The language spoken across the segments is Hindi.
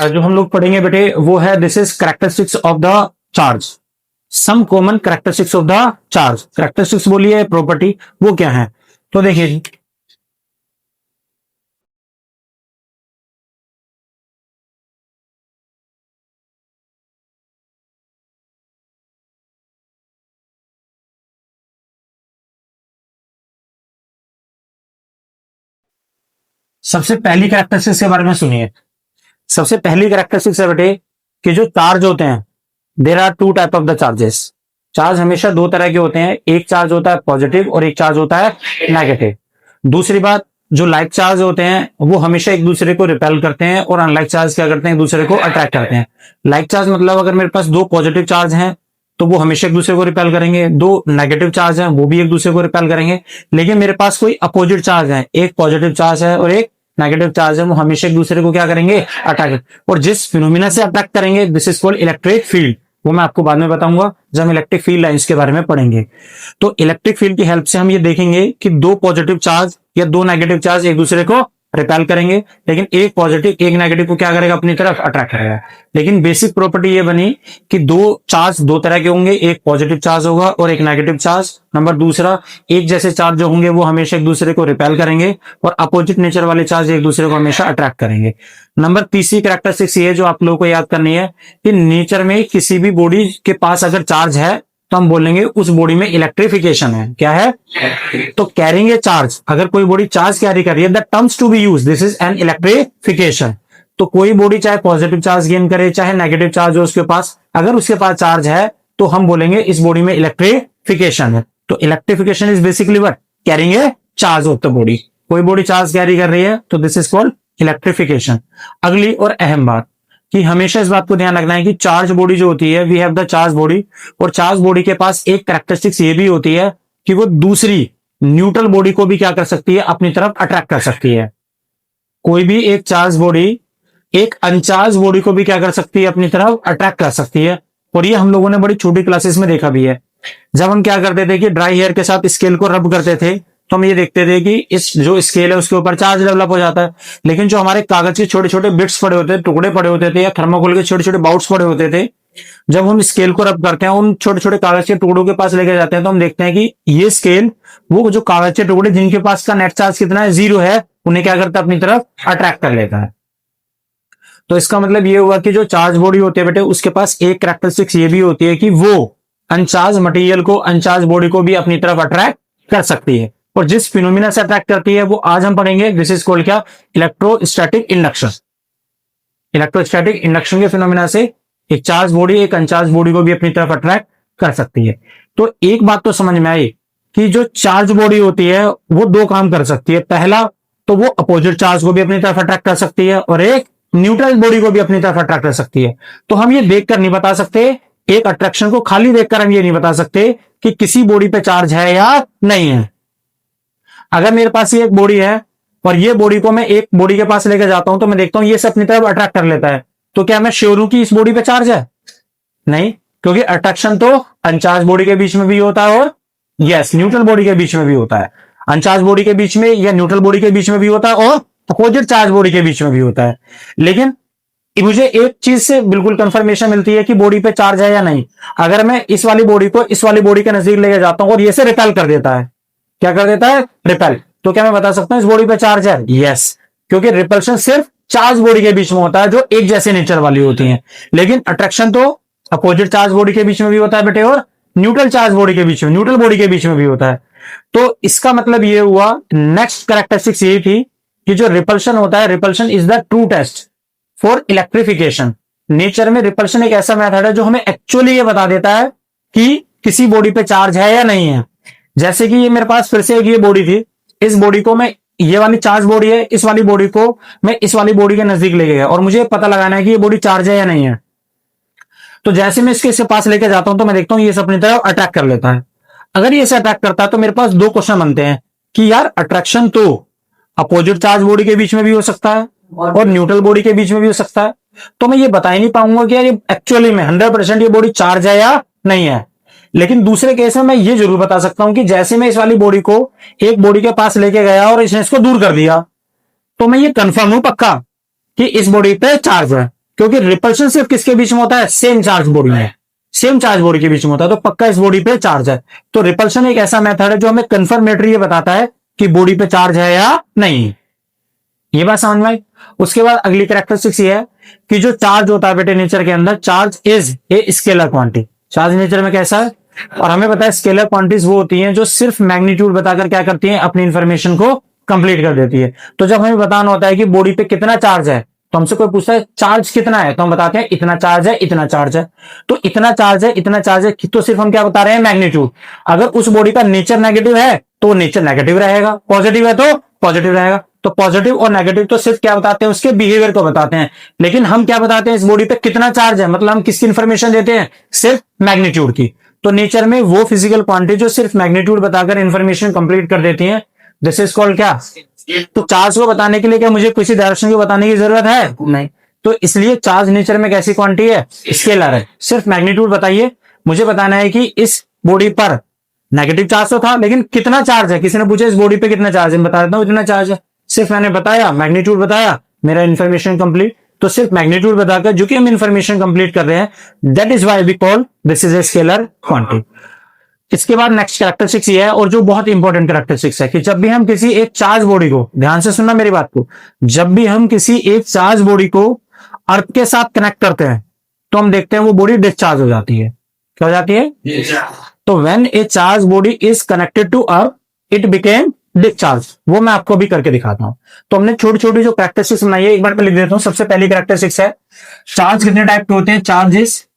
जो हम लोग पढ़ेंगे बेटे वो है this is characteristics of the charge, some common characteristics of the charge. Characteristics बोलिए प्रॉपर्टी, वो क्या है? तो देखिए जी, सबसे पहली कैरेक्टरिस्टिक्स के बारे में सुनिए। सबसे पहली कैरेक्टरिस्टिक्स है बेटे कि जो चार्ज होते हैं, there are two type of the charges. Charge हमेशा दो तरह के होते हैं, एक चार्ज होता है पॉजिटिव और एक चार्ज होता है नेगेटिव। दूसरी बात, जो लाइक चार्ज होते हैं वो हमेशा एक दूसरे को रिपेल करते हैं और अनलाइक चार्ज क्या करते हैं, एक दूसरे को अट्रैक्ट करते हैं। लाइक चार्ज मतलब अगर मेरे पास दो पॉजिटिव चार्ज हैं तो वो हमेशा एक दूसरे को रिपेल करेंगे, दो नेगेटिव चार्ज हैं वो भी एक दूसरे को रिपेल करेंगे। लेकिन मेरे पास कोई अपोजिट चार्ज है, एक पॉजिटिव चार्ज है और एक नेगेटिव चार्ज है, वो हमेशा एक दूसरे को क्या करेंगे, अट्रैक्ट। और जिस फिनोमिना से अट्रैक्ट करेंगे this is called electric field. वो मैं आपको बाद में बताऊंगा जब हम इलेक्ट्रिक फील्ड लाइंस के बारे में पढ़ेंगे। तो इलेक्ट्रिक फील्ड की हेल्प से हम ये देखेंगे कि दो पॉजिटिव चार्ज या दो नेगेटिव चार्ज एक दूसरे को रिपेल करेंगे, लेकिन एक पॉजिटिव एक नेगेटिव को क्या करेगा, अपनी तरफ अट्रैक्ट करेगा। लेकिन बेसिक प्रॉपर्टी ये बनी कि दो चार्ज दो तरह के होंगे, एक पॉजिटिव चार्ज होगा और एक नेगेटिव चार्ज। नंबर दूसरा, एक जैसे चार्ज जो होंगे वो हमेशा एक दूसरे को रिपेल करेंगे और अपोजिट नेचर वाले चार्ज एक दूसरे को हमेशा अट्रैक्ट करेंगे। नंबर तीसरी कैरेक्टरिस्टिक्स ये जो आप लोगों को याद करनी है कि नेचर में किसी भी बॉडी के पास अगर चार्ज है तो हम बोलेंगे उस बॉडी में इलेक्ट्रिफिकेशन है। क्या है? तो कैरिंग ए चार्ज, अगर कोई बॉडी चार्ज कैरी कर रही है, the terms to be use this is an electrification. तो कोई बॉडी चाहे पॉजिटिव चार्ज गेन करे चाहे नेगेटिव चार्ज हो उसके पास, अगर उसके पास चार्ज है तो हम बोलेंगे इस बॉडी में इलेक्ट्रिफिकेशन है। तो electrification is basically what, carrying a charge of the body. कोई बॉडी चार्ज कैरी कर रही है तो दिस इज कॉल्ड इलेक्ट्रिफिकेशन। अगली और अहम बात कि हमेशा इस बात को ध्यान रखना है कि चार्ज बॉडी जो होती है, we have the charge body, और चार्ज बॉडी के पास एक कैरेक्टरिस्टिक्स ये भी होती है कि वो दूसरी न्यूट्रल बॉडी को भी क्या कर सकती है, अपनी तरफ अट्रैक्ट कर सकती है। कोई भी एक चार्ज बॉडी एक अनचार्ज बॉडी को भी क्या कर सकती है, अपनी तरफ अट्रैक्ट कर सकती है। और ये हम लोगों ने बड़ी छोटी क्लासेस में देखा भी है। जब हम क्या करते थे कि ड्राई हेयर के साथ स्केल को रब करते थे तो हम ये देखते थे कि इस जो स्केल है उसके ऊपर चार्ज डेवलप हो जाता है। लेकिन जो हमारे कागज के छोटे छोटे बिट्स पड़े होते थे, टुकड़े पड़े होते थे, या थर्माकोल के छोटे छोटे बाउट्स पड़े होते थे, जब हम स्केल को रब करते हैं उन छोटे छोटे कागज के टुकड़ों के पास लेके जाते हैं तो हम देखते हैं कि ये स्केल वो जो कागज के टुकड़े जिनके पास का नेट चार्ज कितना है, 0 है, उन्हें क्या करता है, अपनी तरफ अट्रैक्ट कर लेता है। तो इसका मतलब ये हुआ कि जो चार्ज बॉडी होती है बेटे उसके पास एक कैरेक्टरिस्टिक्स ये भी होती है कि वो अनचार्ज मटेरियल को अनचार्ज बॉडी को भी अपनी तरफ अट्रैक्ट कर सकती है। और जिस फिनोमिना से अट्रैक्ट करती है वो आज हम पढ़ेंगे, दिस इज कॉल्ड क्या, इलेक्ट्रोस्टैटिक इंडक्शन। इलेक्ट्रोस्टैटिक इंडक्शन के फिनोमिना से एक चार्ज बॉडी एक अनचार्ज बॉडी को भी अपनी तरफ अट्रैक्ट कर सकती है। तो एक बात तो समझ में आई कि जो चार्ज बॉडी होती है वो दो काम कर सकती है। पहला तो वो अपोजिट चार्ज को भी अपनी तरफ अट्रैक्ट कर सकती है और एक न्यूट्रल बॉडी को भी अपनी तरफ अट्रैक्ट कर सकती है। तो हम ये देखकर नहीं बता सकते, एक अट्रैक्शन को खाली देखकर हम ये नहीं बता सकते कि किसी बॉडी पे चार्ज है या नहीं है। अगर मेरे पास ये एक बॉडी है और ये बॉडी को मैं एक बॉडी के पास लेकर जाता हूं तो मैं देखता हूं ये से अपनी तरफ अट्रैक्ट कर लेता है, तो क्या मैं श्योर हूं कि इस बॉडी पे चार्ज है? नहीं, क्योंकि अट्रैक्शन तो अनचार्ज बॉडी के बीच में भी होता है और यस न्यूट्रल बॉडी के बीच में भी होता है। अनचार्ज बॉडी के बीच में या न्यूट्रल बॉडी के बीच में भी होता है और अपोजिट चार्ज बॉडी के बीच में भी होता है। लेकिन मुझे एक चीज से बिल्कुल कंफर्मेशन मिलती है कि बॉडी पे चार्ज है या नहीं, अगर मैं इस वाली बॉडी को इस वाली बॉडी के नजदीक लेके जाता हूं और ये से रिपेल कर देता है, क्या कर देता है, रिपेल, तो क्या मैं बता सकता हूं इस बॉडी पे चार्ज है? यस, क्योंकि रिपल्शन सिर्फ चार्ज बॉडी के बीच में होता है जो एक जैसे नेचर वाली होती हैं। लेकिन अट्रैक्शन तो अपोजिट चार्ज बॉडी के बीच में भी होता है बेटे और न्यूट्रल चार्ज बॉडी के बीच में, न्यूट्रल बॉडी के बीच में भी होता है। तो इसका मतलब ये हुआ, नेक्स्ट कैरेक्टरिस्टिक्स ये थी कि जो रिपल्शन होता है, repulsion is the true test for electrification. Nature में रिपल्शन एक ऐसा मेथड है जो हमें एक्चुअली ये बता देता है कि किसी बॉडी पे चार्ज है या नहीं है। जैसे कि ये मेरे पास फिर से एक ये बॉडी थी, इस बॉडी को मैं, ये वाली चार्ज बॉडी है, इस वाली बॉडी को मैं इस वाली बॉडी के नजदीक लेके गया और मुझे पता लगाना है कि ये बॉडी चार्ज है या नहीं है। तो जैसे मैं इसके पास लेके जाता हूं तो मैं देखता हूं ये अपनी तरफ अट्रैक्ट कर लेता है। अगर ये इसे अट्रैक्ट करता है तो मेरे पास दो क्वेश्चन बनते हैं कि यार अट्रैक्शन तो अपोजिट चार्ज बॉडी के बीच में भी हो सकता है और न्यूट्रल बॉडी के बीच में भी हो सकता है, तो मैं ये बता ही नहीं पाऊंगा कि यार ये एक्चुअली में 100% ये बॉडी चार्ज है या नहीं है। लेकिन दूसरे केस में मैं ये जरूर बता सकता हूं कि जैसे मैं इस वाली बॉडी को एक बॉडी के पास लेके गया और इसने इसको दूर कर दिया, तो मैं ये कंफर्म हूं पक्का कि इस बॉडी पे चार्ज है, क्योंकि रिपल्शन सिर्फ किसके बीच में होता है, सेम चार्ज बॉडी में, सेम चार्ज बॉडी के बीच में होता है, तो पक्का इस बॉडी पे चार्ज है। तो रिपल्शन एक ऐसा मेथड है जो हमें कंफर्मेटरी ये बताता है कि बॉडी पे चार्ज है या नहीं। ये बात समझ में आई। उसके बाद अगली कैरेक्टरिस्टिक्स ये है कि जो चार्ज होता है बेटे नेचर के अंदर, charge is a scalar quantity. Charge nature में कैसा है, और हमें पता है स्केलर क्वांटिटीज वो होती हैं जो सिर्फ मैग्नीट्यूड बताकर क्या करती हैं, अपनी इंफॉर्मेशन को कंप्लीट कर देती है। तो जब हमें बताना होता है कि बॉडी पे कितना चार्ज है, तो हमसे कोई पूछता है चार्ज कितना है, तो हम बताते हैं इतना चार्ज है, इतना चार्ज है। तो इतना चार्ज है, इतना चार्ज है, तो सिर्फ हम क्या बता रहे हैं, मैग्नीट्यूड। अगर उस बॉडी का नेचर नेगेटिव है तो नेचर नेगेटिव रहेगा, पॉजिटिव है तो पॉजिटिव रहेगा। तो पॉजिटिव और नेगेटिव तो सिर्फ क्या बताते हैं, उसके बिहेवियर को बताते हैं। लेकिन हम क्या बताते हैं, इस बॉडी पे कितना चार्ज है, मतलब हम किसकी इंफॉर्मेशन देते हैं, सिर्फ मैग्नीट्यूड की। तो नेचर में वो फिजिकल क्वांटिटी जो सिर्फ मैग्नीट्यूड बताकर इंफॉर्मेशन कंप्लीट कर देती है, दिस इज कॉल्ड क्या। तो चार्ज को बताने के लिए क्या मुझे किसी डायरेक्शन को बताने की जरूरत है, नहीं। तो इसलिए चार्ज नेचर में कैसी क्वांटिटी है, स्केलर है। सिर्फ मैग्नीट्यूड बताइए, मुझे बताना है कि इस बॉडी पर नेगेटिव चार्ज तो था, लेकिन कितना चार्ज है। किसी ने पूछा इस बॉडी पे कितना चार्ज है, बता देता हूं इतना चार्ज है। सिर्फ मैंने बताया, मैग्नीट्यूड बताया, मेरा इंफॉर्मेशन कंप्लीट। तो सिर्फ मैग्नीट्यूड बताकर जो कि हम इंफॉर्मेशन कंप्लीट कर रहे हैं, that is why we call this is a scalar quantity. इसके बाद नेक्स्ट कैरेक्टरिस्टिक्स ये है, और जो बहुत इंपॉर्टेंट कैरेक्टरिस्टिक्स है, कि जब भी हम किसी एक चार्ज बॉडी को, ध्यान से सुनना मेरी बात को, जब भी हम किसी एक चार्ज बॉडी को अर्थ के साथ कनेक्ट करते हैं, तो हम देखते हैं वो बॉडी डिस्चार्ज हो जाती है। क्या हो जाती है, तो when a charge body is connected to earth it became discharge. वो मैं आपको भी करके दिखाता हूं। तो हमने छोटी छोटी जो कैरेक्टरिस्टिक्स बनाई है, एक बार मैं लिख देता हूं। सबसे पहली कैरेक्टरिस्टिक्स है, चार्ज कितने टाइप के होते हैं, चार्जेस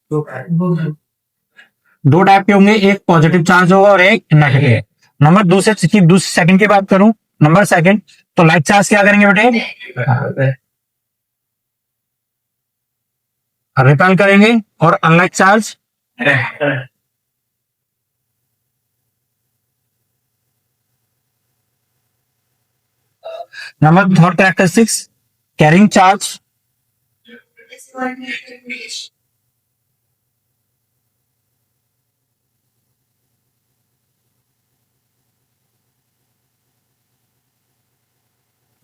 दो टाइप के होंगे, एक पॉजिटिव चार्ज होगा और एक नेगेटिव। नंबर दूसरे सेकंड की बात करूं, नंबर सेकंड, तो लाइक चार्ज क्या करेंगे बेटे, रिपेल करेंगे, और unlike charge number third characteristics, carrying charge,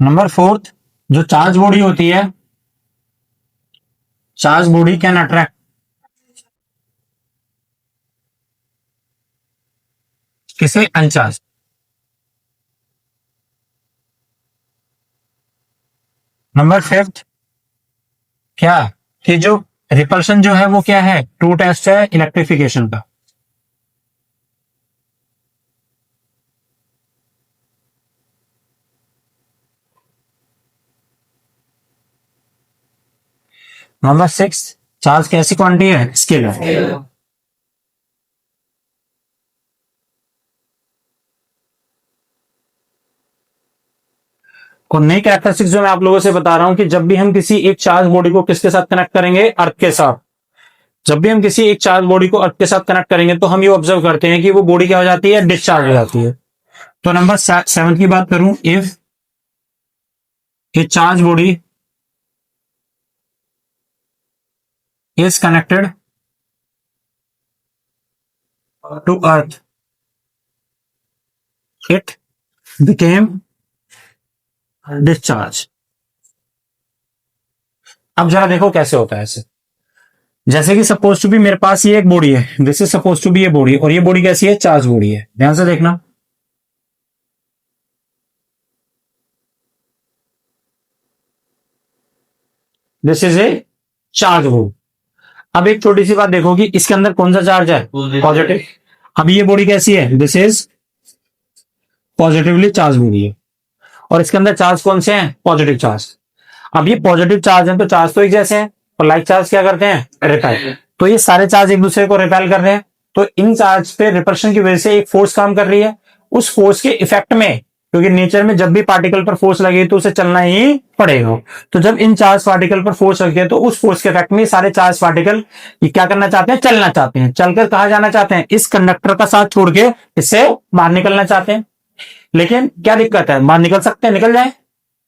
number fourth, जो चार्ज बॉडी होती है, चार्ज बॉडी कैन अट्रैक्ट किसे, अनचार्ज। नंबर फिफ्थ क्या, कि जो रिपल्शन जो है वो क्या है, टू टेस्ट है इलेक्ट्रिफिकेशन का। नंबर सिक्स, चार्ज कैसी क्वांटिटी है, स्केलर। और नई कैरेक्टरिस्टिक्स जो मैं आप लोगों से बता रहा हूं, कि जब भी हम किसी एक चार्ज बॉडी को किसके साथ कनेक्ट करेंगे, अर्थ के साथ, जब भी हम किसी एक चार्ज बॉडी को अर्थ के साथ कनेक्ट करेंगे, तो हम ये ऑब्जर्व करते हैं कि वो बॉडी क्या हो जाती है, डिस्चार्ज हो जाती है। तो नंबर सेवन की बात करूं, if a charge body is connected to earth it became discharge. अब जरा देखो कैसे होता है ऐसे। जैसे कि सपोज टू बी मेरे पास ये एक बॉडी है, this is suppose to be ये बॉडी, और ये बॉडी कैसी है, चार्ज बॉडी है। ध्यान से देखना, this is A charge body. अब एक छोटी सी बात देखो कि इसके अंदर कौन सा चार्ज है, पॉजिटिव। अब ये बॉडी कैसी है, this is positively charge body है, और इसके अंदर चार्ज कौन से हैं, पॉजिटिव चार्ज। अब ये पॉजिटिव चार्ज है, तो चार्ज तो एक जैसे हैं, और लाइक चार्ज क्या करते हैं, रिपेल। तो ये सारे चार्ज एक दूसरे को रिपेल कर रहे हैं, तो इन चार्ज पे रिपल्शन की वजह से एक फोर्स काम कर रही है। उस फोर्स के इफेक्ट में, क्योंकि नेचर में जब भी पार्टिकल पर फोर्स लगे तो उसे चलना ही पड़ेगा, तो जब इन चार्ज पार्टिकल पर फोर्स लगे है, तो उस फोर्स के इफेक्ट में सारे चार्ज पार्टिकल ये क्या करना चाहते हैं, चलना चाहते हैं। चलकर कहा जाना चाहते हैं, इस कंडक्टर का साथ छोड़ के इससे बाहर निकलना चाहते हैं। लेकिन क्या दिक्कत है, बाहर निकल सकते हैं, निकल जाए,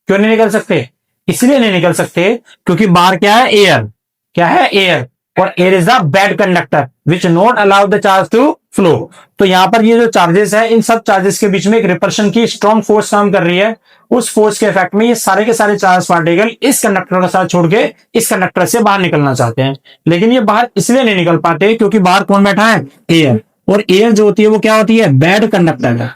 क्यों नहीं निकल सकते, इसलिए नहीं निकल सकते क्योंकि बाहर क्या है, एयर। क्या है, एयर। और air is the bad conductor which not allow the charge to flow. तो यहां पर ये जो चार्जेस है, इन सब चार्जेस के बीच में एक रिपल्शन की स्ट्रॉन्ग फोर्स काम कर रही है। उस फोर्स के इफेक्ट में ये सारे के सारे चार्ज पार्टिकल इस कंडक्टर का साथ छोड़ के इस कंडक्टर से बाहर निकलना चाहते हैं, लेकिन ये बाहर इसलिए नहीं निकल पाते क्योंकि बाहर कौन बैठा है, एयर। और एयर जो होती है वो क्या होती है, बैड कंडक्टर है।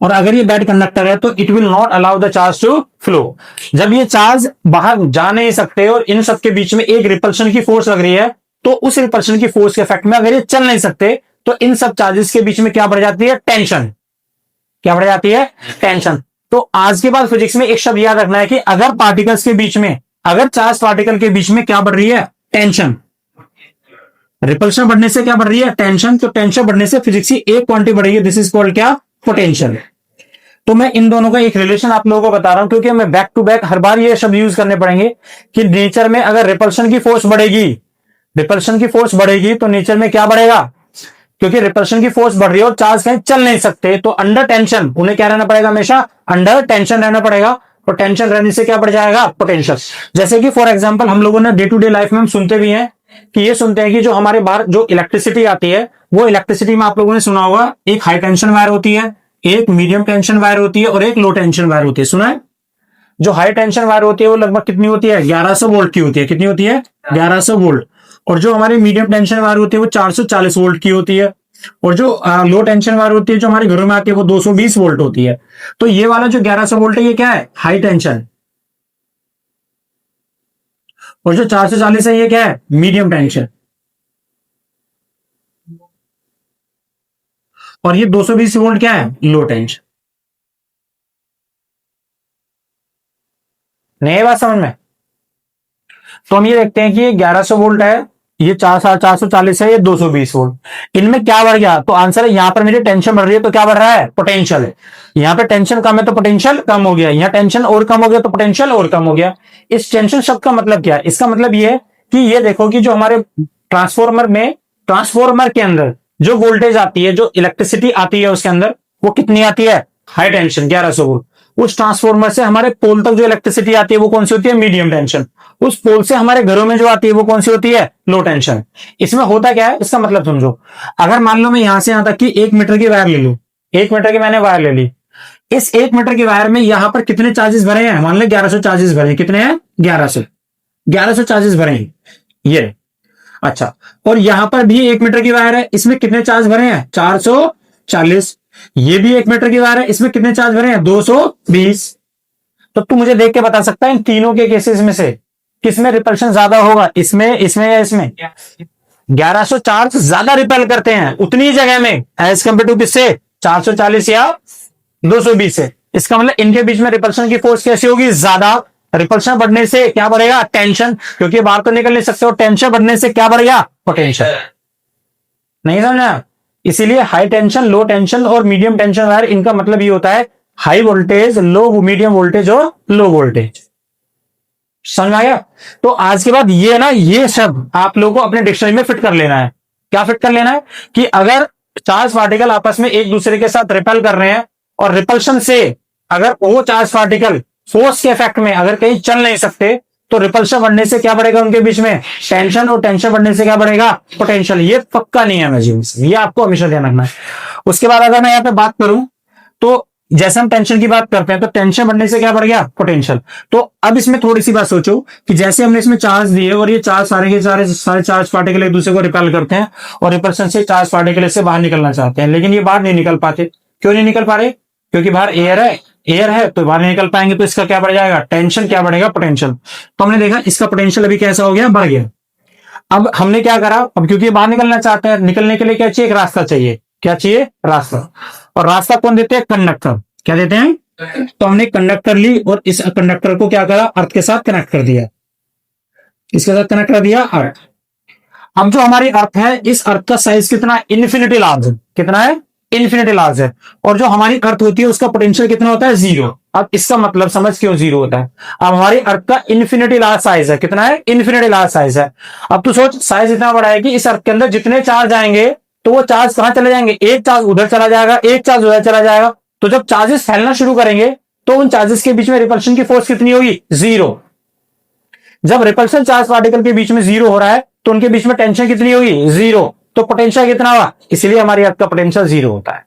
और अगर ये बैड कंडक्टर है तो it will not allow the charge to flow. जब ये चार्ज बाहर जा नहीं सकते और इन सब के बीच में एक रिपल्शन की फोर्स लग रही है, तो उस रिपल्शन की फोर्स के इफेक्ट में अगर ये चल नहीं सकते तो इन सब चार्जेस के बीच में क्या बढ़ जाती है, टेंशन। क्या बढ़ जाती है, टेंशन। तो आज के बाद फिजिक्स में एक शब्द याद रखना है कि अगर पार्टिकल्स के बीच में, अगर चार्ज पार्टिकल के बीच में क्या बढ़ रही है, टेंशन। रिपल्शन बढ़ने से क्या बढ़ रही है, टेंशन। तो टेंशन बढ़ने से फिजिक्स की एक क्वांटिटी बढ़ रही है, दिस इज कॉल्ड क्या, पोटेंशियल। तो मैं इन दोनों का एक रिलेशन आप लोगों को बता रहा हूं क्योंकि हमें बैक टू बैक हर बार ये शब्द यूज करने पड़ेंगे कि नेचर में अगर रिपल्शन की फोर्स बढ़ेगी, रिपल्शन की फोर्स बढ़ेगी तो नेचर में क्या बढ़ेगा, क्योंकि रिपल्शन की फोर्स बढ़ रही है और चार्ज कहीं चल नहीं सकते, तो अंडर टेंशन उन्हें क्या रहना पड़ेगा, हमेशा अंडर टेंशन रहना पड़ेगा। और टेंशन रहने से क्या बढ़ जाएगा, पोटेंशियल। जैसे कि फॉर एग्जांपल हम लोगों ने डे टू डे लाइफ में हम सुनते भी हैं कि ये सुनते हैं कि जो हमारे बाहर जो इलेक्ट्रिसिटी आती है, वो इलेक्ट्रिसिटी में आप लोगों ने सुना होगा एक हाई टेंशन वायर होती है, एक मीडियम टेंशन वायर होती है और एक लो टेंशन वायर होती है। सुना है? जो हाई टेंशन वायर होती है वो लगभग कितनी होती है, 1100 वोल्ट की होती है। कितनी होती है, 1100 वोल्ट। और जो हमारी मीडियम टेंशन वायर होती है वो 440 वोल्ट की होती है। और जो लो टेंशन वायर होती है जो हमारे घरों में आती है वो 220 वोल्ट होती है। तो ये वाला जो 1100 वोल्ट है ये क्या है, हाई टेंशन। और जो 440 है ये क्या है, मीडियम टेंशन। और ये 220 वोल्ट क्या है, लो टेंशन। नहीं बात समझ में? तो हम ये देखते हैं कि ये 1100 वोल्ट है, ये 440 है, ये 220 वोल्ट। इनमें क्या बढ़ गया, तो आंसर है यहां पर मेरी टेंशन बढ़ रही है तो क्या बढ़ रहा है, पोटेंशियल है। यहां पे टेंशन कम है तो पोटेंशियल कम हो गया, यहां टेंशन और कम हो गया तो पोटेंशियल और कम हो गया। इस टेंशन शब्द का मतलब क्या है, इसका मतलब ये है कि ये देखो कि जो हमारे ट्रांसफॉर्मर में, ट्रांसफॉर्मर के अंदर जो वोल्टेज आती है, जो इलेक्ट्रिसिटी आती है उसके अंदर, वो कितनी आती है, हाई टेंशन 1100 वोल्ट। उस ट्रांसफॉर्मर से हमारे पोल तक जो इलेक्ट्रिसिटी आती है वो कौन सी होती है, मीडियम टेंशन। उस पोल से हमारे घरों में जो आती है वो कौन सी होती है, लो टेंशन। इसमें होता क्या है, इसका मतलब समझो। अगर मान लो मैं यहां से यहां तक की 1 मीटर की वायर ले लू, 1 मीटर की मैंने वायर ले ली, इस 1 मीटर की वायर में यहां पर कितने चार्जेस भरे हैं, मान लो 1100 चार्जेस भरे हैं। कितने हैं, 1100 चार्जेस भरे हैं ये। अच्छा, और यहां पर भी 1 मीटर की वायर है, इसमें कितने चार्ज भरे हैं, 440। ये भी 1 मीटर की वायर है, इसमें कितने चार्ज भरे हैं, 220। तो तू मुझे देख के बता सकता है इन तीनों के केसेस में से किसमें रिपल्शन ज्यादा होगा, इसमें, इसमें या इसमें? 1100 चार्ज ज्यादा रिपेल करते हैं उतनी जगह में एज कम्पेयर टू किससे, 440 या 220 से। इसका मतलब इनके बीच में रिपल्शन की फोर्स कैसी होगी, ज्यादा। रिपल्शन बढ़ने से क्या बढ़ेगा, टेंशन, क्योंकि बाहर तो निकल नहीं सकते, और टेंशन बढ़ने से क्या बढ़ेगा, पोटेंशियल। नहीं समझा? इसीलिए हाई टेंशन, लो टेंशन और मीडियम टेंशन वायर, इनका मतलब ये होता है हाई वोल्टेज, लो मीडियम वोल्टेज और लो वोल्टेज। समझ आया? तो आज के बाद ये ना, ये शब्द आप लोगों को अपने डिक्शनरी में फिट कर लेना है। क्या फिट कर लेना है कि अगर चार्ज पार्टिकल आपस में एक दूसरे के साथ रिपेल कर रहे हैं और रिपल्शन से अगर वो चार्ज पार्टिकल फोर्स के इफेक्ट में अगर कहीं चल नहीं सकते, तो रिपल्शन बढ़ने से क्या बढ़ेगा उनके बीच में, टेंशन, और टेंशन बढ़ने से क्या बढ़ेगा, पोटेंशियल। ये पक्का नहीं है ये आपको हमेशा ध्यान रखना है। उसके बाद अगर मैं यहाँ पे बात करूं तो जैसे हम टेंशन की बात करते हैं तो टेंशन बढ़ने से क्या बढ़ गया, पोटेंशियल। तो अब इसमें थोड़ी सी बात सोचो कि जैसे हमने इसमें चार्ज दिए और ये चार्ज सारे के सारे चार्ज पार्टिकल एक दूसरे को रिपेल करते हैं और रिपल्शन से चार्ज पार्टिकल इससे बाहर निकलना चाहते हैं, लेकिन ये बाहर नहीं निकल पाते। क्यों नहीं निकल पा रहे, क्योंकि बाहर एयर है, एयर है तो बाहर नहीं निकल पाएंगे, तो इसका क्या बढ़ जाएगा, टेंशन। क्या बढ़ेगा, पोटेंशियल। तो हमने देखा इसका पोटेंशियल अभी कैसा हो गया, बढ़ गया। अब हमने क्या करा, अब क्योंकि बाहर निकलना चाहते हैं, निकलने के लिए क्या चाहिए, एक रास्ता चाहिए। क्या चाहिए, रास्ता। और रास्ता कौन देते हैं, कंडक्टर। क्या देते हैं, तो हमने कंडक्टर ली और इस कंडक्टर को क्या करा, अर्थ के साथ कनेक्ट कर दिया। इसके साथ कनेक्ट कर दिया अर्थ। अब जो हमारी अर्थ है, इस अर्थ का साइज कितना, इन्फिनिटी लार्ज है। कितना है, इन्फिनिटी लार्ज है। और जो हमारी अर्थ होती है उसका पोटेंशियल कितना होता है, 0। अब इसका मतलब समझ क्यों 0 होता है। अब हमारी अर्थ का इन्फिनिटी लार्ज साइज है, कितना है, इन्फिनिटी लार्ज साइज है। अब तू सोच, साइज इतना बड़ा है कि इस अर्थ के अंदर जितने चार्ज आएंगे तो वो चार्ज कहां चले जाएंगे, एक चार्ज उधर चला जाएगा, एक चार्ज उधर चला जाएगा। तो जब चार्जेस फैलना शुरू करेंगे तो उन चार्जेस के बीच में रिपल्शन की फोर्स कितनी होगी, 0। जब रिपल्शन चार्ज पार्टिकल के बीच में जीरो हो रहा है तो उनके बीच में टेंशन कितनी होगी, जीरो। तो पोटेंशियल कितना हुआ, इसलिए हमारी अर्थ का पोटेंशियल जीरो होता है।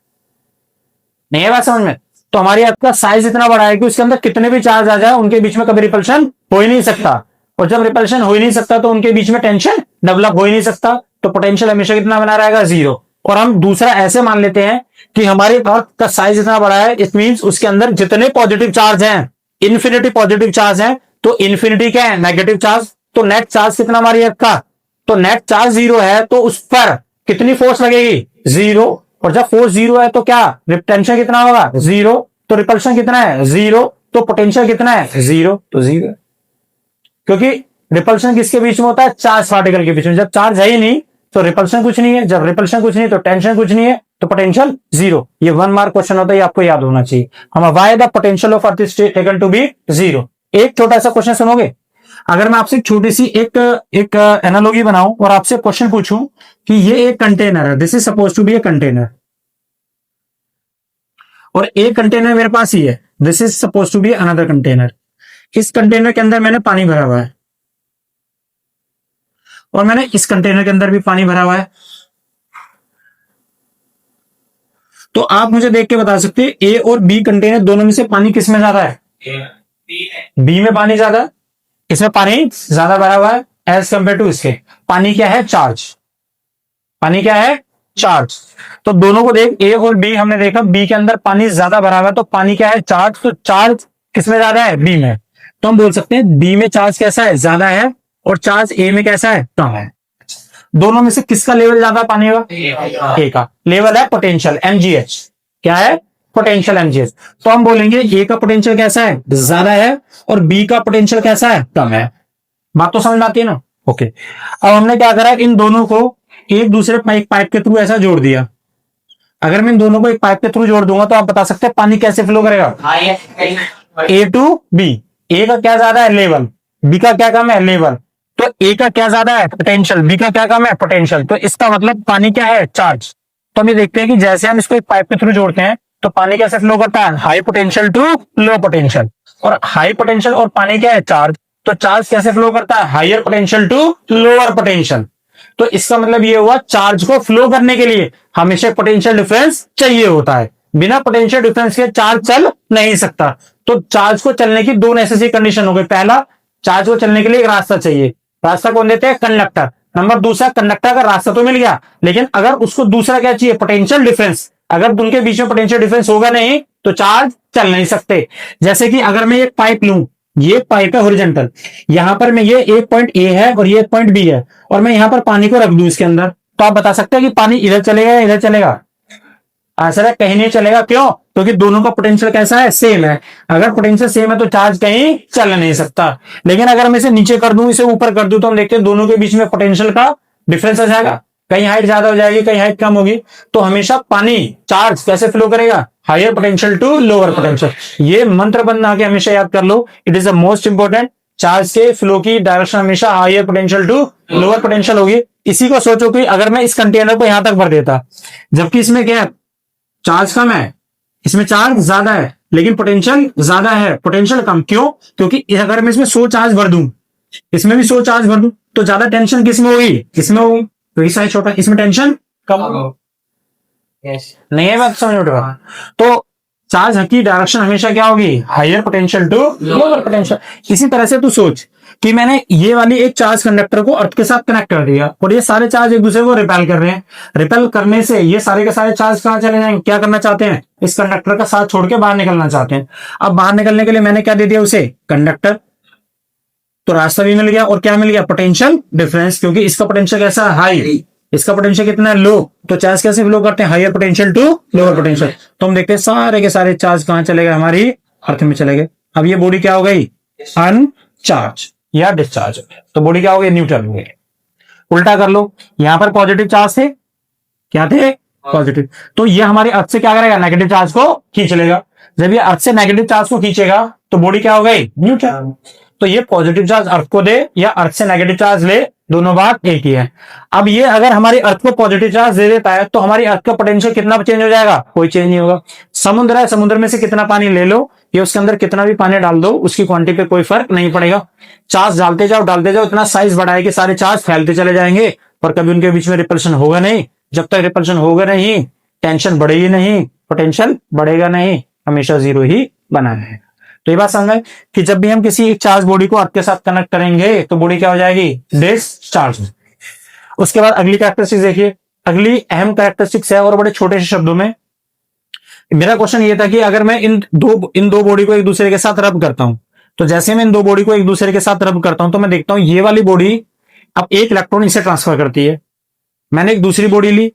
नहीं है बात समझ में? तो हमारी अर्थ का साइज इतना बड़ा है कि उसके अंदर कितने भी चार्ज आ जाए उनके बीच में कभी रिपल्शन हो ही नहीं सकता, और जब रिपल्शन हो ही नहीं सकता तो उनके बीच में टेंशन डेवलप हो ही नहीं सकता, तो पोटेंशियल हमेशा कितना बना रहेगा, जीरो। और हम दूसरा ऐसे मान लेते हैं कि हमारे अर्थ का साइज इतना बड़ा है, इट मींस उसके अंदर जितने पॉजिटिव चार्ज हैं, इन्फिनिटी पॉजिटिव चार्ज हैं, तो इन्फिनिटी क्या है, नेगेटिव चार्ज। तो नेट चार्ज कितना हमारी अर्थ का, तो नेट चार्ज जीरो है तो उस पर कितनी फोर्स लगेगी, जीरो। और जब फोर्स जीरो है तो क्या टेंशन कितना होगा, जीरो। तो रिपल्शन कितना है, जीरो। तो पोटेंशियल कितना है, जीरो। तो जीरो, क्योंकि रिपल्शन किसके बीच में होता है, चार्ज पार्टिकल के बीच में। जब चार्ज है ही नहीं तो रिपल्शन कुछ नहीं है, जब रिपल्शन कुछ नहीं तो टेंशन कुछ नहीं है, तो पोटेंशियल जीरो। ये 1 मार्क क्वेश्चन होता है, आपको याद होना चाहिए। हम why the potential of earth is taken to be zero. एक छोटा सा क्वेश्चन सुनोगे, अगर मैं आपसे छोटी सी एक एनालॉजी बनाऊं और आपसे क्वेश्चन पूछूं कि ये एक कंटेनर है, this is suppose to be a container, और एक कंटेनर मेरे पास ही है, this is suppose to be another container. इस कंटेनर के अंदर मैंने पानी भरा हुआ है और मैंने इस कंटेनर के अंदर भी पानी भरा हुआ है। तो आप मुझे देख के बता सकते हैं ए और बी कंटेनर दोनों में से पानी किस में ज्यादा है, बी में पानी ज्यादा, इसमें पानी ज्यादा भरा हुआ है एज कंपेयर टू इसके। पानी क्या है, चार्ज। पानी क्या है, चार्ज। तो दोनों को देख, ए और बी हमने देखा, बी के अंदर पानी ज्यादा भरा हुआ है तो पानी क्या है, चार्ज। तो चार्ज किसमें ज्यादा है, बी में। तो हम बोल सकते हैं बी में चार्ज कैसा है, ज्यादा है, और चार्ज ए में कैसा है, कम है। दोनों में से किसका लेवल ज्यादा पानी का, ए का लेवल है पोटेंशियल mgh। क्या है, पोटेंशियल mgh। तो हम बोलेंगे ए का पोटेंशियल कैसा है, ज्यादा है, और बी का पोटेंशियल कैसा है, कम है। बात तो समझ में आती है ना। ओके, अब हमने क्या करा, इन दोनों को एक दूसरे पाइप के थ्रू ऐसा जोड़ दिया। अगर मैं इन दोनों को एक पाइप के थ्रू जोड़ दूंगा तो आप बता सकते हैं पानी कैसे फ्लो करेगा, ए टू बी। ए का क्या ज्यादा है, लेवल, बी का क्या कम है, लेवल। तो ए का क्या ज्यादा है, पोटेंशियल, बी का क्या कम है, पोटेंशियल। तो इसका मतलब पानी क्या है, चार्ज। तो हम ये देखते हैं कि जैसे हम इसको एक पाइप के थ्रू जोड़ते हैं तो पानी कैसे फ्लो करता है, high potential to low potential. और हाई पोटेंशियल और पानी क्या है, चार्ज। तो चार्ज कैसे फ्लो करता है, higher potential to lower potential. तो इसका मतलब ये हुआ, चार्ज को फ्लो करने के लिए हमेशा पोटेंशियल डिफरेंस चाहिए होता है। बिना पोटेंशियल डिफरेंस के चार्ज चल नहीं सकता। तो चार्ज को चलने की दो नेसेसरी कंडीशन हो गई। पहला, चार्ज को चलने के लिए एक रास्ता चाहिए। रास्ता कौन देते हैं, कंडक्टर। नंबर दूसरा, कंडक्टर का रास्ता तो मिल गया, लेकिन अगर उसको दूसरा क्या चाहिए, पोटेंशियल डिफरेंस। अगर उनके बीच में पोटेंशियल डिफरेंस होगा नहीं तो चार्ज चल नहीं सकते। जैसे कि अगर मैं एक पाइप लूं, ये पाइप है हॉरिजॉन्टल, यहां पर मैं ये एक पॉइंट ए है और ये एक पॉइंट बी है, और मैं यहां पर पानी को रख दूं इसके अंदर, तो आप बता सकते हैं कि पानी इधर चलेगा या इधर चलेगा। आंसर है कहीं नहीं चलेगा। क्यों, क्योंकि दोनों का पोटेंशियल कैसा है, सेम है। अगर पोटेंशियल सेम है तो चार्ज कहीं चल नहीं सकता। लेकिन अगर मैं इसे नीचे कर दूं, इसे ऊपर कर दूं, तो हम देखते हैं दोनों के बीच में पोटेंशियल का डिफरेंस आ जाएगा। कहीं हाइट ज्यादा हो जाएगी, कहीं हाइट कम होगी। तो हमेशा पानी, चार्ज कैसे फ्लो करेगा, higher potential to lower potential. ये मंत्र बना के हमेशा याद कर लो, it is the most important. Charge के फ्लो की डायरेक्शन हमेशा higher potential to lower potential होगी। इसी को सोचो कि अगर मैं इस कंटेनर को यहां तक भर देता, जबकि इसमें क्या है, चार्ज कम है, इसमें चार्ज ज्यादा है, लेकिन पोटेंशियल ज्यादा है, पोटेंशियल कम। क्यों, क्योंकि अगर मैं इसमें 100 चार्ज भर दूं, इसमें भी 100 चार्ज भर दूं, तो ज्यादा टेंशन किसमें होगी, इसमें होगी। तो ये साइज छोटा, इसमें टेंशन कम होगी। नहीं है बात समझ में? तो चार्ज की डायरेक्शन हमेशा क्या होगी, higher potential to lower potential. इसी तरह से तू सोच कि मैंने ये वाली एक चार्ज कंडक्टर को अर्थ के साथ कनेक्ट कर दिया, और ये सारे चार्ज एक दूसरे को रिपेल कर रहे हैं। रिपेल करने से ये सारे के सारे चार्ज कहां चले जाएंगे, क्या करना चाहते हैं, इस कंडक्टर का साथ छोड़ के बाहर निकलना चाहते हैं। अब बाहर निकलने के लिए मैंने क्या दे दिया उसे, कंडक्टर। तो रास्ता भी मिल गया, और क्या मिल गया, पोटेंशियल डिफरेंस। क्योंकि इसका पोटेंशियल कैसा, हाई, इसका पोटेंशियल कितना है, लो। तो चार्ज कैसे फ्लो करते हैं, higher potential to lower potential. तो हम देखते हैं सारे के सारे चार्ज कहां चले गए, हमारी अर्थ में चले गए। अब ये बॉडी क्या हो गई, अनचार्ज या डिस्चार्ज। तो बॉडी क्या हो गई, न्यूट्रल हो गई। उल्टा कर लो, यहां पर पॉजिटिव चार्ज थे, क्या थे, पॉजिटिव। तो ये हमारे अर्थ से क्या करेगा, नेगेटिव चार्ज को खींच लेगा। जब ये अर्थ से नेगेटिव चार्ज को खींचेगा तो बॉडी क्या हो गई, न्यूट्रल। तो ये पॉजिटिव चार्ज अर्थ को दे या अर्थ से नेगेटिव चार्ज ले, दोनों बात एक ही है। अब ये अगर हमारी अर्थ को पॉजिटिव चार्ज दे देता है तो हमारी अर्थ का पोटेंशियल कितना चेंज हो जाएगा? कोई चेंज नहीं होगा। समुद्र है, समुद्र में से कितना पानी ले लो या उसके अंदर कितना भी पानी डाल दो, उसकी क्वांटिटी पे कोई फर्क नहीं पड़ेगा। चार्ज डालते जाओ, इतना साइज बढ़ाए कि सारे चार्ज फैलते चले जाएंगे और कभी उनके बीच में रिपल्शन होगा नहीं। जब तक रिपल्शन होगा नहीं, टेंशन बढ़ेगी नहीं, पोटेंशियल बढ़ेगा नहीं, हमेशा जीरो ही बना है। तो ये बात समझ कि जब भी हम किसी एक चार्ज बॉडी को अर्थ के साथ कनेक्ट करेंगे तो बॉडी क्या हो जाएगी? डिस्चार्ज। उसके बाद अगली कैरेक्टरिस्टिक्स देखिए, अगली अहम कैरेक्टरिस्टिक्स है और बड़े छोटे से शब्दों में। मेरा क्वेश्चन ये था कि अगर मैं इन दो बॉडी को एक दूसरे के साथ रब करता हूं, तो जैसे मैं इन दो बॉडी को एक दूसरे के साथ रब करता हूं तो मैं देखता हूं ये वाली बॉडी अब एक इलेक्ट्रॉन इसे ट्रांसफर करती है। मैंने एक दूसरी बॉडी ली,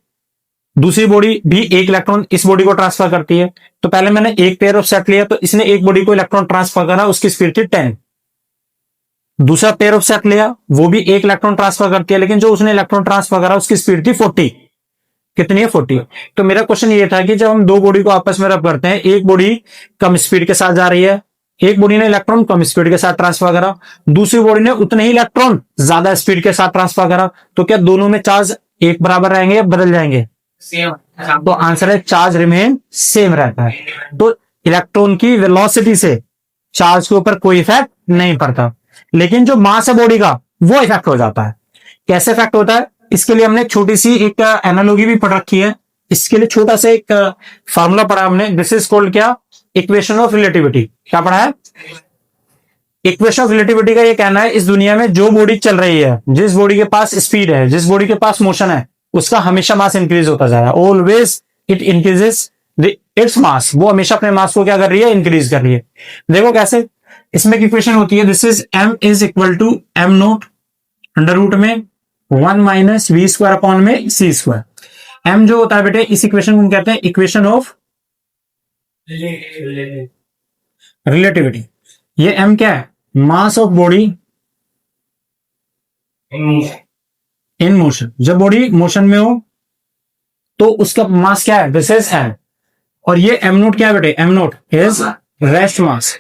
दूसरी बॉडी भी एक इलेक्ट्रॉन इस बॉडी को ट्रांसफर करती है। तो पहले मैंने एक पेयर ऑफ सेट लिया, तो इसने एक बॉडी को इलेक्ट्रॉन ट्रांसफर करा, उसकी स्पीड थी 10। दूसरा पेयर ऑफ सेट लिया, वो भी एक इलेक्ट्रॉन ट्रांसफर करती है, लेकिन जो उसने इलेक्ट्रॉन ट्रांसफर करा उसकी स्पीड थी 40। कितनी है? 40। तो मेरा क्वेश्चन ये था कि जब हम दो बॉडी को आपस में रब करते हैं, एक बॉडी कम स्पीड के साथ जा रही है, एक बॉडी ने इलेक्ट्रॉन कम स्पीड के साथ ट्रांसफर करा, दूसरी बॉडी ने उतने ही इलेक्ट्रॉन ज्यादा स्पीड के साथ ट्रांसफर करा, तो क्या दोनों में चार्ज एक बराबर रहेंगे या बदल जाएंगे? सेम। तो आंसर है चार्ज रिमेन सेम रहता है। तो इलेक्ट्रॉन की वेलोसिटी से चार्ज के ऊपर कोई इफेक्ट नहीं पड़ता, लेकिन जो मास है बॉडी का वो इफेक्ट हो जाता है। कैसे इफेक्ट होता है? इसके लिए हमने छोटी सी एक एनालॉजी भी पढ़ रखी है। इसके लिए छोटा सा एक फार्मूला पढ़ा हमने, दिस इज कॉल्ड क्या? Equation of relativity. क्या पढ़ा है? इक्वेशन ऑफ रिलेटिविटी का ये कहना है इस दुनिया में जो बॉडी चल रही है, जिस बॉडी के पास स्पीड है, जिस बॉडी के पास मोशन है, उसका हमेशा मास इंक्रीज होता जा रहा है। Always it increases its mass. वो हमेशा अपने मास को क्या कर रही है? इंक्रीज कर रही है। देखो कैसे, इसमें एक इक्वेशन होती है, this is m is equal to m naught under root में 1 माइनस वी स्क्वायर अपॉन में सी स्क्वायर। m जो होता है बेटे, इस इक्वेशन को हम कहते हैं इक्वेशन ऑफ रिलेटिविटी। ये m क्या है? Mass of body in motion. जब बॉडी मोशन में हो तो उसका मास क्या है? This is m। और ये m नोट क्या है बेटे? m note is rest mass.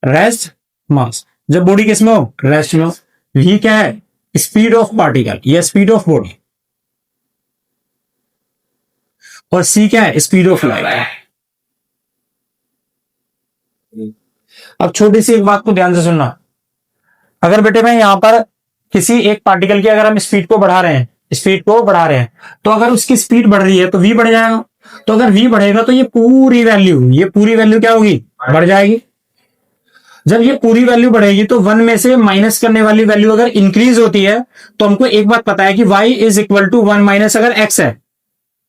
Rest mass. जब बॉडी किस में हो? रेस्ट में हो। v क्या है? स्पीड ऑफ पार्टिकल या स्पीड ऑफ बॉडी। और c क्या है? Speed of light. अब छोटी सी एक बात को ध्यान से सुनना, अगर बेटे मैं यहां पर किसी एक पार्टिकल की अगर हम स्पीड को बढ़ा रहे हैं, तो अगर उसकी स्पीड बढ़ रही है तो v बढ़ जाएगा। तो अगर v बढ़ेगा तो ये पूरी वैल्यू क्या होगी? बढ़ जाएगी। जब ये पूरी वैल्यू बढ़ेगी तो 1 में से माइनस करने वाली वैल्यू अगर इंक्रीज होती है तो हमको एक बात पता है कि y is equal to 1 minus अगर x है,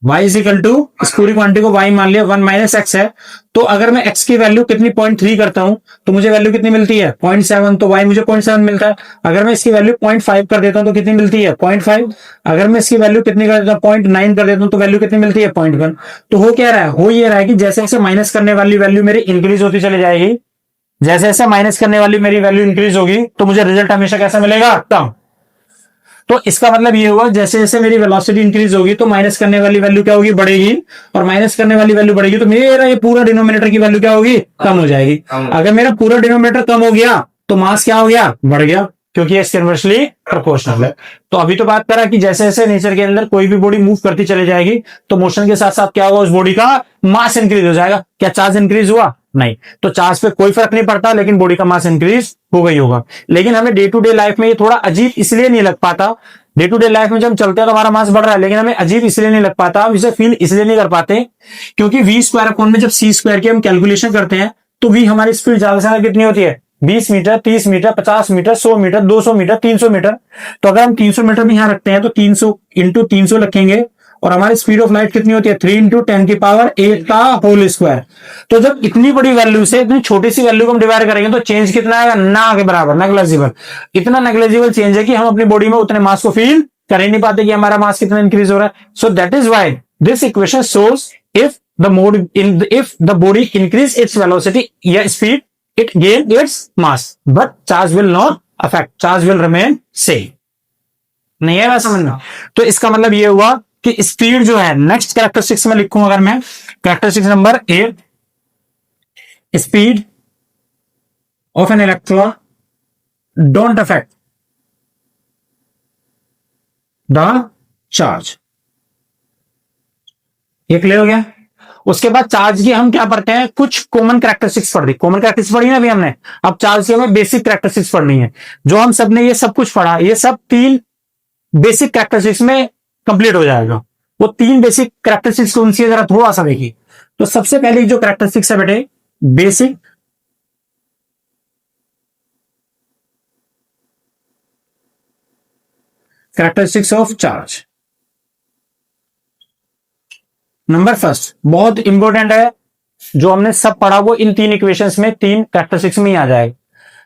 y इज इक्वल टू इस पूरी क्वांटिटी को y मान लिया 1 माइनस x है, तो अगर मैं x की वैल्यू कितनी 0.3 करता हूं तो मुझे वैल्यू कितनी मिलती है? 0.7। तो y मुझे 0.7 मिलता है। अगर मैं इसकी वैल्यू 0.5 कर देता हूं तो कितनी मिलती है? 0.5। अगर मैं इसकी वैल्यू कितनी कर देता हूं? 0.9 कर देता हूं तो वैल्यू कितनी मिलती है? 0.1। तो हो क्या रहा है? हो ये रहा है कि जैसे जैसे माइनस करने वाली वैल्यू मेरी इंक्रीज होती चली जाएगी, जैसे जैसे माइनस करने वाली मेरी वैल्यू इंक्रीज होगी तो मुझे रिजल्ट हमेशा कैसा मिलेगा? कम। तो इसका मतलब ये हुआ जैसे जैसे मेरी वेलोसिटी इंक्रीज होगी तो माइनस करने वाली वैल्यू क्या होगी? बढ़ेगी। और माइनस करने वाली वैल्यू बढ़ेगी तो मेरा ये पूरा डिनोमिनेटर की वैल्यू क्या होगी? कम हो जाएगी। अगर मेरा पूरा डिनोमिनेटर कम हो गया तो मास क्या हो गया? बढ़ गया, क्योंकि ये इनवर्सली प्रोपोर्शनल है। तो अभी तो बात करा कि जैसे जैसे नेचर के अंदर कोई भी बॉडी मूव करती चली जाएगी तो मोशन के साथ साथ क्या होगा? उस बॉडी का मास इंक्रीज हो जाएगा। क्या चार्ज इंक्रीज हुआ? नहीं। तो चार्ज पे कोई फर्क नहीं पड़ता, लेकिन बॉडी का मास इंक्रीज हो गई होगा। लेकिन हमें डे टू डे लाइफ में ये थोड़ा अजीब इसलिए नहीं लग पाता। डे टू डे लाइफ में जब हम चलते हैं तो हमारा मास बढ़ रहा है, लेकिन हमें अजीब इसलिए नहीं लग पाता, हम इसे फील इसलिए नहीं कर पाते क्योंकि वी स्क्वायर अपॉन में जब सी स्क्वायर की हम कैलकुलेशन करते हैं तो वी हमारी स्पीड ज्यादा से ज्यादा कितनी होती है? 20 metre, 30 metre, 50 metre, 100 metre, 200 metre, 300 metre. तो अगर हम 300 मीटर भी यहां रखते हैं तो 300 इंटू 300 रखेंगे और हमारी स्पीड ऑफ लाइट कितनी होती है? 3 इंटू 10 की पावर 8 का होल स्क्वायर। तो जब इतनी बड़ी वैल्यू से इतनी छोटी सी वैल्यू को हम डिवाइड करेंगे तो चेंज कितना आएगा? ना के बराबर, नेग्लिजिबल। इतना नेग्लिजिबल चेंज है कि हम अपनी बॉडी में उतने मास को फील कर ही नहीं पाते कि हमारा मास कितना इंक्रीज हो रहा है। So that is why this equation shows if the body increase its velocity या speed, it gain its mass, but charge will not affect, charge will remain same। नहीं है बात समझ में? तो इसका मतलब ये हुआ कि स्पीड जो है, नेक्स्ट कैरेक्टरिस्टिक्स में लिखूं अगर मैं, characteristics number 8, speed of an electron don't affect the charge. ये क्लियर हो गया। उसके बाद चार्ज की हम क्या पढ़ते हैं, कुछ कॉमन कैरेक्टरिस्टिक्स पढ़ दी, कॉमन कैरेक्टरिस्टिक्स पढ़ी ना अभी हमने। अब चार्ज की हमें बेसिक कैरेक्टरिस्टिक्स पढ़नी है। जो हम सबने ये सब कुछ पढ़ा, ये सब 3 बेसिक कैरेक्टरिस्टिक्स में कंप्लीट हो जाएगा। वो 3 बेसिक कैरेक्टरिस्टिक्स कौन सी है, जरा थोड़ा सा देखिए। तो सबसे पहले जो कैरेक्टरिस्टिक्स है बेटे, basic characteristics of charge. Number first बहुत इंपॉर्टेंट है, जो हमने सब पढ़ा वो इन 3 इक्वेशंस में, 3 कैरेक्टरिस्टिक्स में ही आ जाएगा।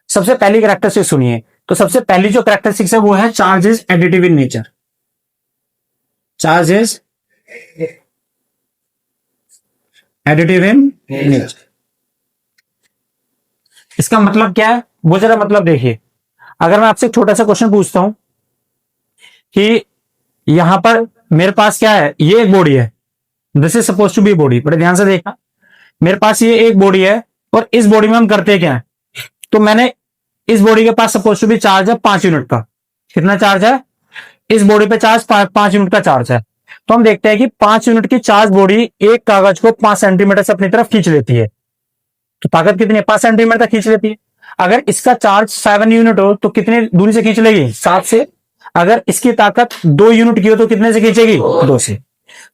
सबसे पहली कैरेक्टरिस्टिक सुनिए। तो सबसे पहली जो कैरेक्टरिस्टिक्स है वो है charge is additive in nature. Charge is additive in nature. इसका मतलब क्या है, वो जरा मतलब देखिए। अगर मैं आपसे एक छोटा सा क्वेश्चन पूछता हूं कि यहां पर मेरे पास क्या है, ये एक बॉडी है, this is suppose to be body. बड़े ध्यान से देखना, मेरे पास ये एक बॉडी है और इस बॉडी में हम करते क्या है। तो मैंने इस बॉडी के पास सपोज टू बी चार्ज है 5 यूनिट का। कितना चार्ज है इस बॉडी पे, चार्ज 5 यूनिट का चार्ज है। तो हम देखते हैं कि 5 यूनिट की चार्ज बॉडी एक कागज को 5 सेंटीमीटर से अपनी तरफ खींच लेती है। तो ताकत कितनी है, 5 सेंटीमीटर तक खींच लेती है। अगर इसका चार्ज 7 यूनिट हो तो कितनी दूरी से खींच लेगी, 7 से। अगर इसकी ताकत 2 यूनिट की हो तो कितने से खींचेगी, 2 से।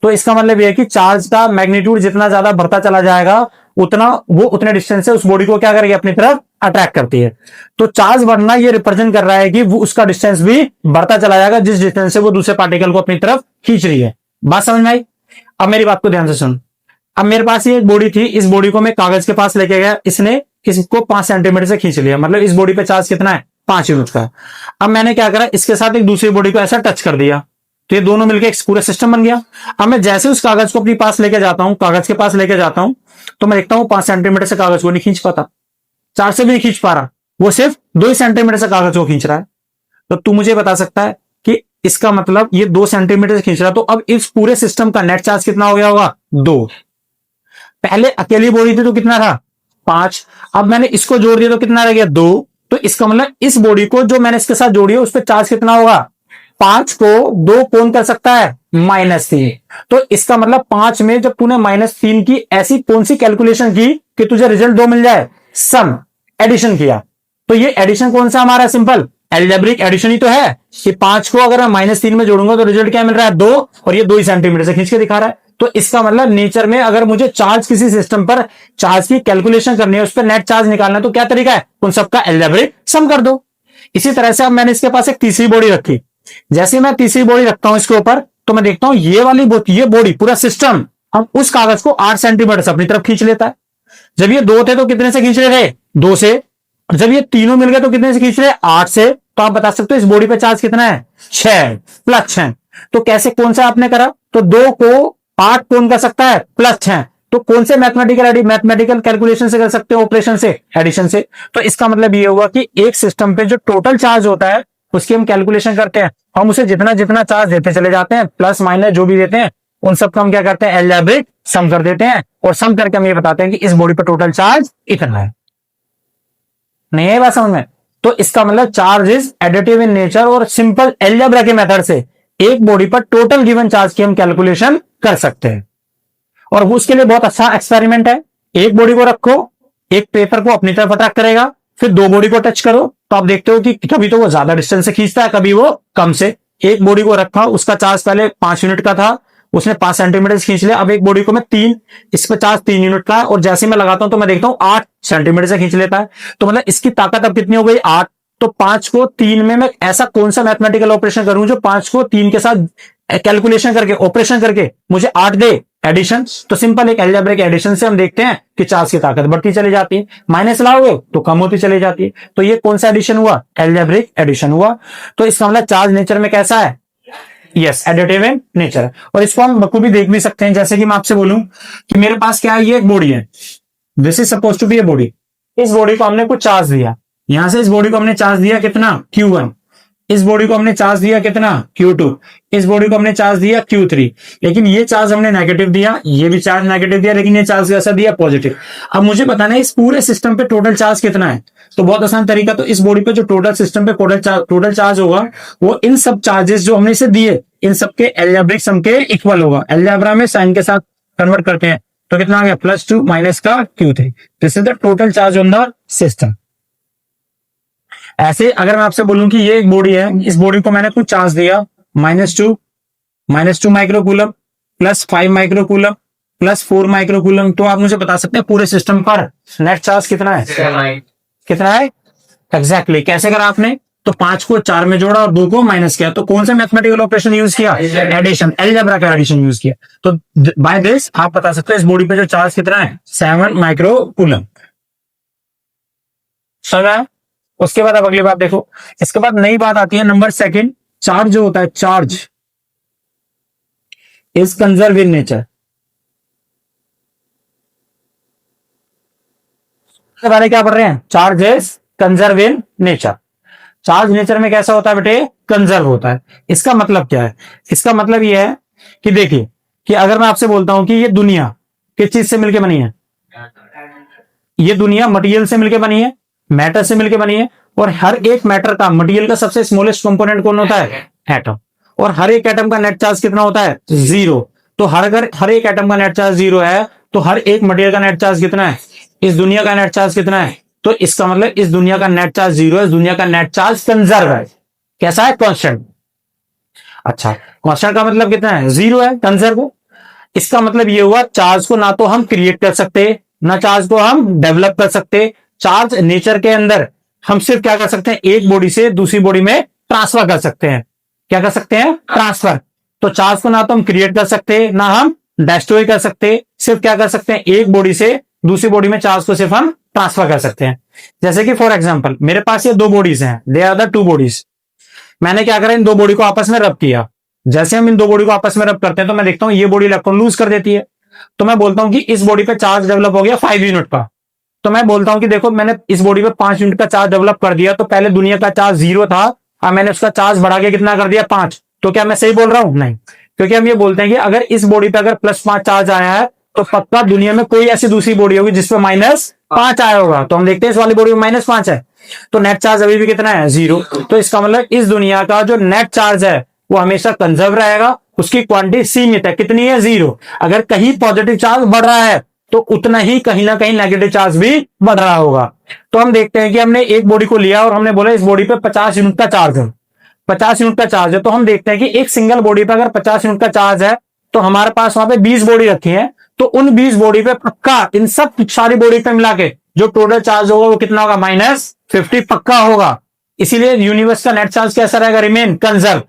तो इसका मतलब यह है कि चार्ज का मैग्नीट्यूड जितना ज्यादा बढ़ता चला जाएगा, उतना वो उतने डिस्टेंस से उस बॉडी को क्या करेगी, अपनी तरफ अट्रैक्ट करती है। तो चार्ज बढ़ना ये रिप्रेजेंट कर रहा है कि वो उसका डिस्टेंस भी बढ़ता चला जाएगा, जिस डिस्टेंस से वो दूसरे पार्टिकल को अपनी तरफ खींच रही है। बात समझ में आई। अब मेरी बात को ध्यान से सुन। अब मेरे पास ये एक बॉडी थी, इस बॉडी को मैं कागज के पास लेके गया, इसने इसको 5 सेंटीमीटर से खींच लिया। मतलब इस बॉडी पे चार्ज कितना है, 5 यूनिट का। अब मैंने क्या करा, इसके साथ एक दूसरी बॉडी को ऐसा टच कर दिया, तो ये दोनों मिलकर एक पूरा सिस्टम बन गया। अब मैं जैसे उस कागज को अपने पास लेके जाता हूं, कागज के पास लेके जाता हूं, तो मैं देखता हूं 5 सेंटीमीटर से कागज को नहीं खींच पाता, 4 से भी नहीं खींच पा रहा, वो सिर्फ 2 सेंटीमीटर से कागज को खींच रहा है। तो तू मुझे बता सकता है कि इसका मतलब ये 2 सेंटीमीटर से खींच रहा है, तो अब इस पूरे सिस्टम का नेट चार्ज कितना हो गया होगा, 2। पहले अकेली बॉडी थी तो कितना था, 5। अब मैंने इसको जोड़ दिया तो कितना रह गया, 2। तो इसका मतलब इस बॉडी को जो मैंने इसके साथ जोड़ी है उस पर चार्ज कितना होगा, 5 को 2 कौन कर सकता है, -3। तो इसका मतलब 5 में जब तूने -3 की ऐसी कौन सी कैलकुलेशन की कि तुझे रिजल्ट 2 मिल जाए, सम एडिशन किया। तो ये एडिशन कौन सा हमारा, सिंपल एल्जेब्रिक एडिशन ही तो है कि 5 को अगर मैं -3 में जोड़ूंगा तो रिजल्ट क्या मिल रहा है, 2। और ये 2 सेंटीमीटर से खींच के दिखा रहा है। तो इसका मतलब नेचर में अगर मुझे चार्ज किसी सिस्टम पर चार्ज की कैलकुलेशन करनी है, उस पर नेट चार्ज निकालना है, तो क्या तरीका है, उन सबका एल्जेब्रिक सम कर दो। इसी तरह से अब मैंने इसके पास एक तीसरी बॉडी रखी। जैसे मैं तीसरी बॉडी रखता हूं इसके ऊपर, तो मैं देखता हूं ये वाली ये बॉडी पूरा सिस्टम अब उस कागज को 8 सेंटीमीटर से अपनी तरफ खींच लेता है। जब ये 2 थे तो कितने से खींच रहे थे, 2 से। और जब ये तीनों मिल गए तो कितने से खींच रहे, 8 से। तो आप बता सकते हो इस बॉडी पे चार्ज कितना है, 6 + 6। तो कैसे, कौन सा आपने करा, तो 2 को 8 कौन कर सकता है, +6। तो कौन से मैथमेटिकल कैलकुलेशन से कर सकते हो, ऑपरेशन से, एडिशन से। तो इसका मतलब ये हुआ कि एक सिस्टम पे जो टोटल चार्ज होता है उसकी हम कैलकुलेशन करते हैं, हम उसे जितना जितना चार्ज देते चले जाते हैं, प्लस माइनस जो भी देते हैं उन सबका हम क्या करते हैं, एल्जेब्रिक सम कर देते हैं। और सम करके हम ये बताते हैं कि इस बॉडी पर टोटल चार्ज इतना है। नहीं है बात समझ में। तो इसका मतलब charge is additive in nature, और सिंपल एल्जेब्रा के मेथड से एक बॉडी पर टोटल गिवन चार्ज की हम कैलकुलेशन कर सकते हैं। और उसके लिए बहुत अच्छा एक्सपेरिमेंट है। एक बॉडी को रखो, एक पेपर को अपनी तरफ अट्रैक्ट करेगा, फिर 2 बॉडी को टच करो, तो आप देखते हो कि कभी तो वो ज्यादा डिस्टेंस से खींचता है, कभी वो कम से। एक बॉडी को रखा, उसका चार्ज पहले 5 यूनिट का था, उसने 5 सेंटीमीटर से खींच लिया। अब एक बॉडी को मैं 3, इस पर चार्ज 3 यूनिट का है, और जैसे मैं लगाता हूं तो मैं देखता हूं 8 सेंटीमीटर से खींच लेता है। तो मतलब इसकी ताकत अब कितनी हो गई, 8। तो 5 को 3 में मैं ऐसा कौन सा मैथमेटिकल ऑपरेशन करूं जो 5 को 3 के साथ कैलकुलेशन करके, ऑपरेशन करके मुझे 8 दे, एडिशन। तो सिंपल एक एल्जेब्रिक एडिशन से हम देखते हैं कि चार्ज की ताकत बढ़ती चली जाती है, माइनस लाओगे तो कम होती चली जाती है। तो ये कौन सा एडिशन हुआ, एल्जेब्रिक एडिशन हुआ। तो इसका मतलब चार्ज नेचर में कैसा है, यस, एडिटिव इन नेचर। और इसको हम बखूबी देख भी सकते हैं। जैसे कि मैं आपसे बोलूं कि मेरे पास क्या है, ये एक बॉडी है, this is suppose to be a body. इस बॉडी को हमने कुछ चार्ज दिया, यहां से इस बॉडी को हमने चार्ज दिया कितना, Q1। इस बॉडी को हमने चार्ज दिया कितना, Q2। इस बॉडी को हमने चार्ज दिया Q3। लेकिन ये चार्ज हमने नेगेटिव दिया, ये भी चार्ज नेगेटिव दिया, लेकिन ये चार्ज कैसा दिया, पॉजिटिव। अब मुझे बताना है इस पूरे सिस्टम पे टोटल चार्ज कितना है। तो बहुत आसान तरीका, तो इस बॉडी पे जो टोटल सिस्टम पे टोटल चार्ज होगा वो इन सब चार्जेस जो हमने इसे दिए इन सबके एल्जेब्रिक सम के इक्वल होगा। एल्जेब्रा में साइन के साथ कन्वर्ट करते हैं तो कितना आ गया, +2 माइनस का Q3। This is the total charge on the system. ऐसे अगर मैं आपसे बोलूं कि ये एक बॉडी है, इस बॉडी को मैंने कुछ चार्ज दिया -2 माइक्रोकूलम, +5 माइक्रोकूलम, +4 माइक्रोकूलम, तो आप मुझे बता सकते हैं पूरे सिस्टम पर नेट चार्ज कितना है? कितना है एग्जैक्टली कैसे करा आपने? तो 5 को 4 में जोड़ा और 2 को माइनस किया। तो कौन सा मैथमेटिकल ऑपरेशन यूज किया? एडिशन, अलजेब्रा का एडिशन यूज किया। तो बाय दिस आप बता सकते हैं इस बॉडी पे जो चार्ज कितना है? 7 माइक्रोकूलम। समझ? उसके बाद अब अगली बात देखो, इसके बाद नई बात आती है नंबर सेकंड। चार्ज जो होता है, charge is conserve in nature. के बारे में क्या पढ़ रहे हैं? Charge is conserve in nature. Charge nature में कैसा होता है बेटे? कंजर्व होता है। इसका मतलब क्या है? इसका मतलब यह है कि देखिए कि अगर मैं आपसे बोलता हूं कि ये दुनिया किस चीज से मिलकर बनी है? ये दुनिया मटेरियल से मिलकर बनी है, मैटर से मिलकर बनी है, और हर एक मैटर का, मटेरियल का सबसे स्मॉलेस्ट कंपोनेंट कौन होता है? एटम। और हर एक एटम का नेट चार्ज कितना होता है? 0। तो अगर हर एक एटम का नेट चार्ज 0 है तो हर एक मटेरियल का नेट चार्ज कितना है? इस दुनिया का नेट चार्ज कितना है? तो इसका मतलब इस दुनिया का नेट चार्ज 0 है, इस दुनिया का नेट चार्ज कंजर्व है। कैसा है? कांस्टेंट। अच्छा, कांस्टेंट का मतलब कितना है? 0 है, कंजर्व। इसका मतलब ये हुआ चार्ज को ना तो हम क्रिएट कर सकते, ना चार्ज को हम डेवलप कर सकते। चार्ज नेचर के अंदर हम सिर्फ क्या कर सकते हैं? एक बॉडी से दूसरी बॉडी में ट्रांसफर कर सकते हैं। क्या कर सकते हैं? ट्रांसफर। तो चार्ज को ना तो हम क्रिएट कर सकते, ना हम डिस्ट्रॉय कर सकते। सिर्फ क्या कर सकते हैं? एक बॉडी से दूसरी बॉडी में चार्ज को सिर्फ हम ट्रांसफर कर सकते हैं। जैसे कि फॉर एग्जांपल मेरे पास ये 2 बॉडीज हैं, दे आर द 2 बॉडीज। मैंने क्या करा? इन 2 बॉडी को आपस में रब किया। जैसे हम इन 2 बॉडी को आपस में रब करते हैं तो मैं देखता हूं ये बॉडी इलेक्ट्रॉन लूज कर देती है। तो मैं बोलता हूं कि इस बॉडी पे चार्ज डेवलप हो गया 5 यूनिट का। तो मैं बोलता हूं कि देखो मैंने इस बॉडी पे 5 यूनिट का चार्ज डेवलप कर दिया। तो पहले दुनिया का चार्ज 0 था, अब मैंने उसका चार्ज बढ़ा के कितना कर दिया? 5। तो क्या मैं सही बोल रहा हूं? नहीं, क्योंकि हम ये बोलते हैं कि अगर इस बॉडी पे अगर +5 चार्ज आया है तो पक्का दुनिया में कोई ऐसी दूसरी बॉडी होगी जिसपे -5 आया होगा। तो हम देखते हैं इस वाली बॉडी में -5 है, तो नेट चार्ज अभी भी कितना है? 0। तो इसका मतलब इस दुनिया का जो नेट चार्ज है वो हमेशा कंजर्व रहेगा, उसकी क्वांटिटी सीमित है। कितनी है? 0। अगर कहीं पॉजिटिव चार्ज बढ़ रहा है तो उतना ही कहीं ना कहीं नेगेटिव चार्ज भी बढ़ रहा होगा। तो हम देखते हैं कि हमने एक बॉडी को लिया और हमने बोला इस बॉडी पे 50 यूनिट का चार्ज है, 50 यूनिट का चार्ज है। तो हम देखते हैं कि एक सिंगल बॉडी पे अगर 50 यूनिट का चार्ज है तो हमारे पास वहां पे 20 बॉडी रखी है। तो उन 20 बॉडी पे पक्का इन सब सारी बॉडी पे मिला के जो टोटल चार्ज होगा वो कितना होगा? -50 पक्का होगा। इसीलिए यूनिवर्स का नेट चार्ज कैसा रहेगा? Remain conserve.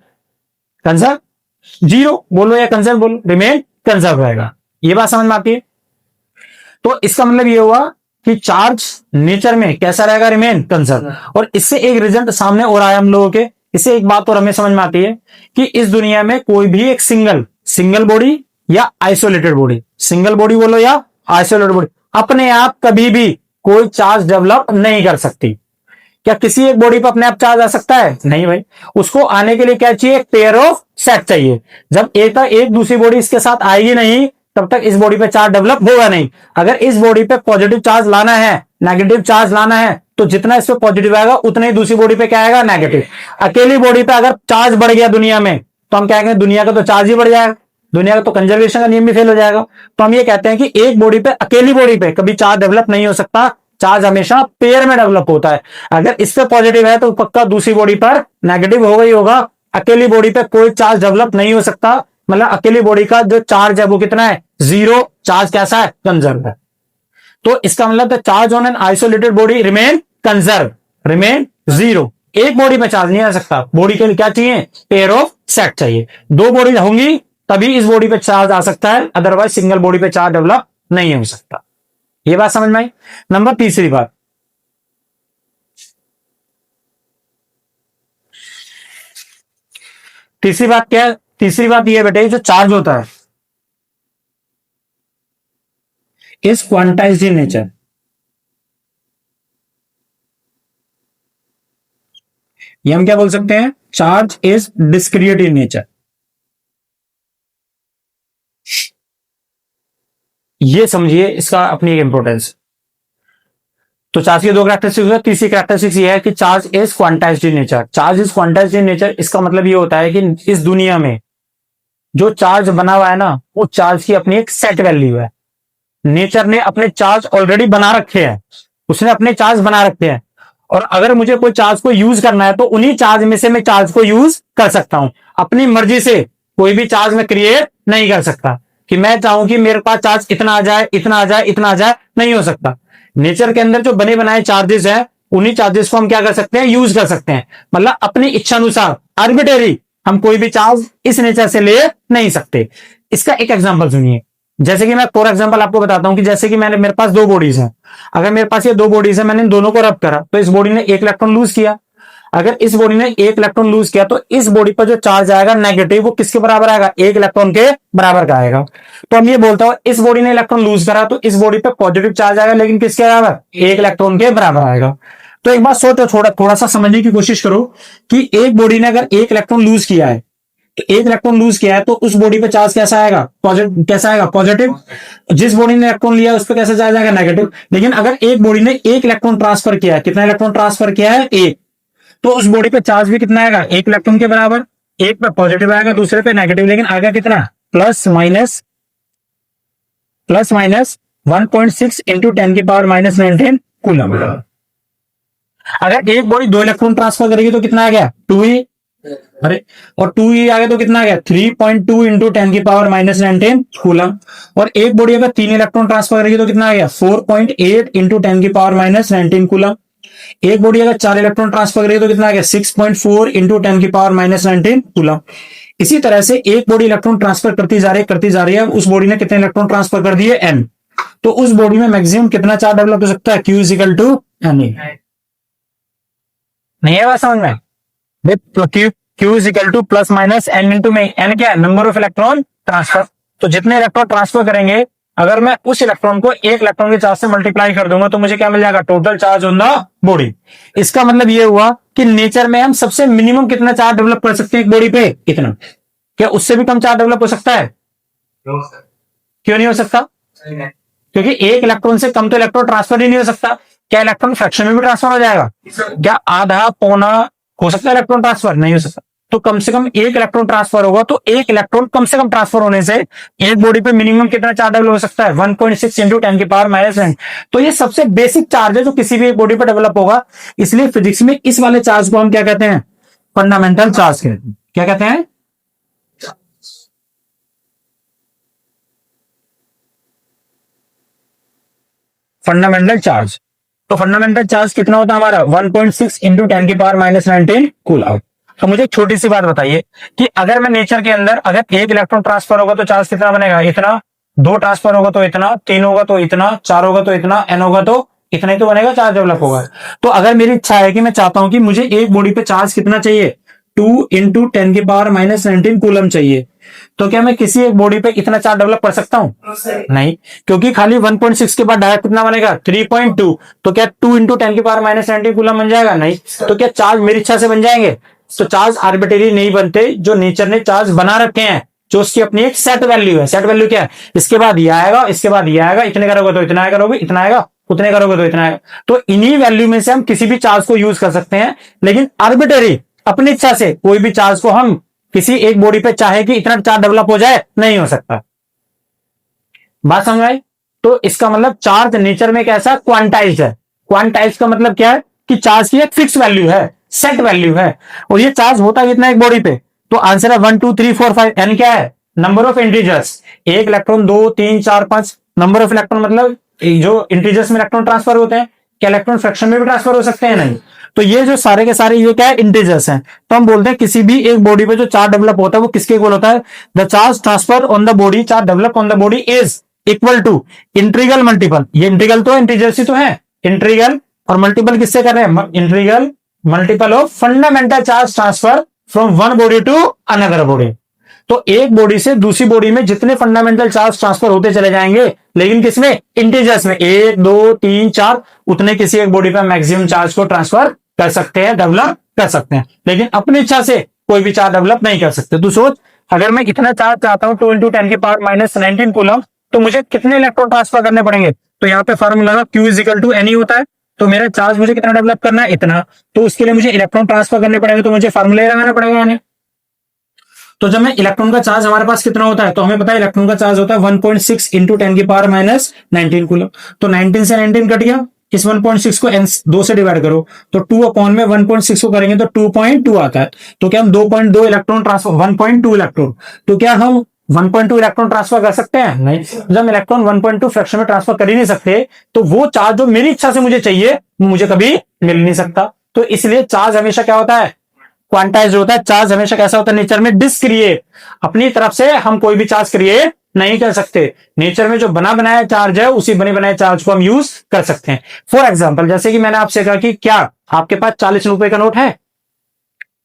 कंजर्व 0 बोलो या कंजर्व बोलो, रिमेन कंजर्व रहेगा। ये बात समझ में आती है? तो इसका मतलब ये हुआ कि चार्ज नेचर में कैसा रहेगा? Remain conserve. और इससे एक रिजल्ट सामने और आया हम लोगों के, इससे एक बात और हमें समझ में आती है कि इस दुनिया में कोई भी एक सिंगल बॉडी या आइसोलेटेड बॉडी, सिंगल बॉडी बोलो या आइसोलेटेड बॉडी, अपने आप कभी भी कोई चार्ज डेवलप नहीं कर सकती। क्या किसी एक बॉडी पर अपने आप चार्ज आ सकता है? नहीं भाई, उसको आने के लिए क्या चाहिए? एक पेयर ऑफ सेट चाहिए। जब एक दूसरी बॉडी इसके साथ आएगी नहीं तब तक इस बॉडी पे चार्ज डेवलप होगा नहीं। अगर इस बॉडी पे पॉजिटिव चार्ज लाना है, नेगेटिव चार्ज लाना है, तो जितना इस पे पॉजिटिव आएगा उतना ही दूसरी बॉडी पे क्या आएगा? नेगेटिव। अकेली बॉडी पे अगर चार्ज बढ़ गया दुनिया में तो हम क्या कहेंगे? दुनिया का तो चार्ज ही बढ़ जाएगा, दुनिया का तो कंजर्वेशन का नियम भी फेल हो जाएगा। तो हम ये कहते हैं कि एक बॉडी पे, अकेली बॉडी पे कभी चार्ज डेवलप नहीं हो सकता, चार्ज हमेशा पेयर में डेवलप होता है। अगर इस पे पॉजिटिव है तो पक्का दूसरी बॉडी पर नेगेटिव होगा ही होगा। अकेली बॉडी पे कोई चार्ज डेवलप नहीं हो सकता, मतलब अकेली बॉडी का जो चार्ज है वो कितना है? 0। चार्ज कैसा है? कंजर्व है। तो इसका मतलब the charge on an isolated body remain conserve, remain 0। एक बॉडी पे चार्ज नहीं आ सकता, बॉडी के लिए क्या चाहिए? पेयर ऑफ सेट चाहिए। 2 बॉडी होंगी तभी इस बॉडी पे चार्ज आ सकता है, अदरवाइज सिंगल बॉडी पे चार्ज डेवलप नहीं हो सकता। ये बात समझ में आई? नंबर तीसरी बात, तीसरी बात क्या है? तीसरी बात ये बेटे, जो चार्ज होता है इज क्वांटाइज्ड इन नेचर। ये हम क्या बोल सकते हैं? Charge is discrete in nature. ये समझिए इसका अपनी एक इंपॉर्टेंस। तो चार्ज की दो कैरेक्टरिस्टिक्स है। तीसरी कैरेक्टरिस्टिक्स ये है कि charge is quantized in nature. Charge is quantized in nature, इसका मतलब ये होता है कि इस दुनिया में जो चार्ज बना हुआ है ना, वो चार्ज की अपनी एक सेट वैल्यू है। नेचर ने अपने चार्ज ऑलरेडी बना रखे हैं, उसने अपने चार्ज बना रखे हैं, और अगर मुझे कोई चार्ज को यूज करना है तो उन्हीं चार्ज में से मैं चार्ज को यूज कर सकता हूं। अपनी मर्जी से कोई भी चार्ज में क्रिएट नहीं कर सकता कि मैं चाहूं कि मेरे पास चार्ज इतना आ जाए, इतना आ जाए, इतना आ जाए, नहीं हो सकता। नेचर के अंदर जो बने बनाए चार्जेस हैं, उन्हीं चार्जेस को हम क्या कर सकते हैं, यूज कर सकते हैं। मतलब अपनी इच्छा अनुसार आर्बिट्रेरी हम कोई भी चार्ज इस नेचर से ले नहीं सकते। इसका एक एग्जांपल सुनिए। जैसे कि मैं फॉर एग्जांपल आपको बताता हूं कि जैसे कि मेरे पास दो बॉडीज हैं। अगर मेरे पास ये दो बॉडीज है, मैंने इन दोनों को रब करा तो इस बॉडी ने एक इलेक्ट्रॉन लूज किया। अगर इस बॉडी ने एक इलेक्ट्रॉन लूज किया तो इस बॉडी पर जो चार्ज आएगा नेगेटिव, वो किसके बराबर आएगा, एक इलेक्ट्रॉन के बराबर का आएगा। तो हम ये बोलता हूं इस बॉडी ने इलेक्ट्रॉन लूज करा तो इस बॉडी पे पॉजिटिव चार्ज आएगा, लेकिन किसके बराबर, एक इलेक्ट्रॉन के बराबर आएगा। तो एक बात सोचो, थोड़ा सा समझने की कोशिश करो कि एक बॉडी ने अगर एक इलेक्ट्रॉन लूज किया है, तो एक इलेक्ट्रॉन लूज किया है तो उस बॉडी पे चार्ज कैसा आएगा, पॉजिटिव। कैसा आएगा, पॉजिटिव। जिस बॉडी ने इलेक्ट्रॉन लिया उस पर कैसा चार्ज आएगा, नेगेटिव। लेकिन अगर एक बॉडी ने एक इलेक्ट्रॉन ट्रांसफर किया है, कितना इलेक्ट्रॉन ट्रांसफर किया है, एक, तो उस बॉडी पे चार्ज भी कितना आएगा, एक इलेक्ट्रॉन के बराबर। एक पे पॉजिटिव आएगा, दूसरे पे नेगेटिव, लेकिन आएगा कितना, प्लस माइनस 1.6 इंटू 10⁻⁻19 कूलम। अगर एक बॉडी दो इलेक्ट्रॉन ट्रांसफर करेगी तो कितना आ गया, 2e। अरे, और 2e आ गया तो कितना आ गया, 3.2 इंटू 10⁻⁻19 कूलम। और एक बॉडी अगर तीन इलेक्ट्रॉन ट्रांसफर करेगी तो कितना आ गया, 4.8 इंटू 10⁻⁻19 कूलम। एक बॉडी अगर चार इलेक्ट्रॉन ट्रांसफर करेगी तो कितना आ गया, 6.4 इंटू 10⁻⁻19 कूलम। इसी तरह से एक बॉडी इलेक्ट्रॉन ट्रांसफर करती जा रही है। उस बॉडी ने कितने इलेक्ट्रॉन ट्रांसफर कर दिए, n। तो उस बॉडी में मैक्सिमम कितना चार्ज डेवलप हो सकता है, Q इक्वल टू N। नहीं है बात समझ में, Q equal two plus minus n into में। n क्या है, नंबर ऑफ इलेक्ट्रॉन ट्रांसफर। तो जितने इलेक्ट्रॉन ट्रांसफर करेंगे, अगर मैं उस इलेक्ट्रॉन को एक इलेक्ट्रॉन के चार्ज से मल्टीप्लाई कर दूंगा तो मुझे क्या मिल जाएगा, total charge on the body. इसका मतलब ये हुआ कि नेचर में हम सबसे मिनिमम कितना चार्ज डेवलप कर सकते हैं एक बॉडी पे, इतना। क्या उससे भी कम चार्ज डेवलप हो सकता है, क्यों नहीं हो सकता, क्योंकि एक इलेक्ट्रॉन से कम तो इलेक्ट्रॉन ट्रांसफर ही नहीं हो सकता। क्या इलेक्ट्रॉन फ्रैक्शन में भी ट्रांसफर हो जाएगा, क्या आधा पौना हो सकता है इलेक्ट्रॉन ट्रांसफर, नहीं हो सकता। तो कम से कम एक इलेक्ट्रॉन ट्रांसफर होगा, तो एक इलेक्ट्रॉन कम से कम ट्रांसफर होने से एक बॉडी पे मिनिमम कितना चार्ज डेवलप हो सकता है, 1.6 इंटू 10⁻⁻9। तो ये सबसे बेसिक चार्ज है जो किसी भी बॉडी पर डेवलप होगा। इसलिए फिजिक्स में इस वाले चार्ज को हम क्या कहते हैं, फंडामेंटल चार्ज कहते हैं। क्या कहते हैं, फंडामेंटल चार्ज। तो फंडामेंटल चार्ज कितना होता है हमारा, 1.6 इंटू 10⁻⁻19 कूलम। तो मुझे एक छोटी सी बात बताइए कि अगर मैं नेचर के अंदर अगर एक इलेक्ट्रॉन ट्रांसफर होगा तो चार्ज कितना बनेगा, इतना। दो ट्रांसफर होगा तो इतना, तीन होगा तो इतना, चार होगा तो इतना, n होगा तो इतना ही तो बनेगा, चार्ज डेवलप होगा। तो अगर मेरी इच्छा है कि मैं चाहता हूं कि मुझे एक बॉडी पे चार्ज कितना चाहिए, 2 इंटू 10⁻⁻19 कूलम चाहिए, तो क्या मैं किसी एक बॉडी पे इतना चार्ज डेवलप कर सकता हूं, नहीं। क्योंकि खाली 1.6 के बाद डायरेक्ट कितना बनेगा, 3.2। तो क्या 2 इंटू 10⁻⁻19 कूलम बन जाएगा, नहीं। तो क्या चार्ज मेरी इच्छा से बन जाएंगे, तो चार्ज आर्बिट्रेरी नहीं बनते। जो नेचर ने चार्ज बना रखे हैं, जो उसकी अपनी एक सेट वैल्यू है। सेट वैल्यू क्या है, इसके बाद ये आएगा, इसके बाद ये आएगा, इतने करोगे तो इतना करोगे, इतना आएगा, उतने करोगे तो इतना आएगा। तो इन्हीं वैल्यू में से हम किसी भी चार्ज को यूज कर सकते हैं। लेकिन आर्बिट्रेरी अपनी इच्छा से कोई भी चार्ज को हम किसी एक बॉडी पे चाहे कि इतना चार्ज डेवलप हो जाए, नहीं हो सकता। बात समझ आई। तो इसका मतलब चार्ज नेचर में कैसा, क्वांटाइज्ड है। क्वांटाइज्ड का मतलब क्या है कि चार्ज की एक फिक्स वैल्यू है, सेट वैल्यू है। और ये चार्ज होता है कितना एक बॉडी पे, तो आंसर है 1 2 3 4 5। n क्या है, नंबर ऑफ इंटीजर्स। एक इलेक्ट्रॉन, 2 3 4 5। नंबर ऑफ इलेक्ट्रॉन मतलब जो इंटीजर्स में इलेक्ट्रॉन ट्रांसफर होते हैं। क्या इलेक्ट्रॉन फ्रैक्शन में भी ट्रांसफर हो सकते हैं, नहीं। तो ये जो सारे के सारे ये क्या है, इंटीजर्स हैं। तो हम बोलते हैं किसी भी एक बॉडी पे जो चार्ज डेवलप होता है वो किसके इक्वल होता है, the charge transfer on the body, charge develop on the body is equal to integral multiple. ये इंटीग्रल तो इंटीजर्स ही तो है, इंटीग्रल और मल्टीपल किससे कर रहे हैं, integral multiple of fundamental charge transfer from one body to another body. तो एक बॉडी से दूसरी बॉडी में जितने फंडामेंटल चार्ज ट्रांसफर होते चले जाएंगे, लेकिन किसमें, इंटीजर्स में, 1 2 3 4, उतने किसी एक बॉडी पर मैक्सिमम चार्ज को ट्रांसफर कर सकते हैं, डेवलप कर सकते हैं। लेकिन अपनी इच्छा से कोई भी चार्ज डेवलप नहीं कर सकते। तू सोच, अगर मैं कितना चार्ज चाहता हूं 2 इंटू 10⁻⁻19 कूलम, तो मुझे कितने इलेक्ट्रॉन ट्रांसफर करने पड़ेंगे। तो यहाँ पे formula Q equal to N होता है। तो मेरा चार्ज मुझे कितना डेवलप करना है, इतना। तो उसके लिए मुझे इलेक्ट्रॉन ट्रांसफर करने पड़ेगा, तो मुझे फार्मूला लगाना पड़ेगा यानी। तो जब मैं इलेक्ट्रॉन का चार्ज हमारे पास कितना होता है, तो हमें पता है इलेक्ट्रॉन का चार्ज होता है 1.6 इंटू 10⁻⁻19 कूलम। तो 19 से 19 कट गया, इस 1.6 को n2 से डिवाइड करो, तो 2 अपॉन में 1.6 को करेंगे तो 2.2 आता है। तो क्या हम 2.2 इलेक्ट्रॉन ट्रांसफर 1.2 इलेक्ट्रॉन, तो क्या हम 1.2 इलेक्ट्रॉन ट्रांसफर कर सकते हैं? नहीं। जब हम इलेक्ट्रॉन 1.2 फ्रैक्शन में ट्रांसफर कर ही नहीं सकते, तो वो चार्ज जो मेरी इच्छा से मुझे चाहिए मुझे कभी मिल नहीं सकता। तो इसलिए चार्ज हमेशा क्या होता है, क्वांटाइज होता है। चार्ज हमेशा कैसा होता है नेचर में, डिस्क्रिएट। अपनी तरफ से हम कोई भी चार्ज क्रिएट नहीं कर सकते। नेचर में जो बना बनाया चार्ज है उसी बने बनाए चार्ज को हम यूज कर सकते हैं। फॉर एग्जांपल, जैसे कि मैंने आपसे कहा कि क्या आपके पास 40 रुपए का नोट है?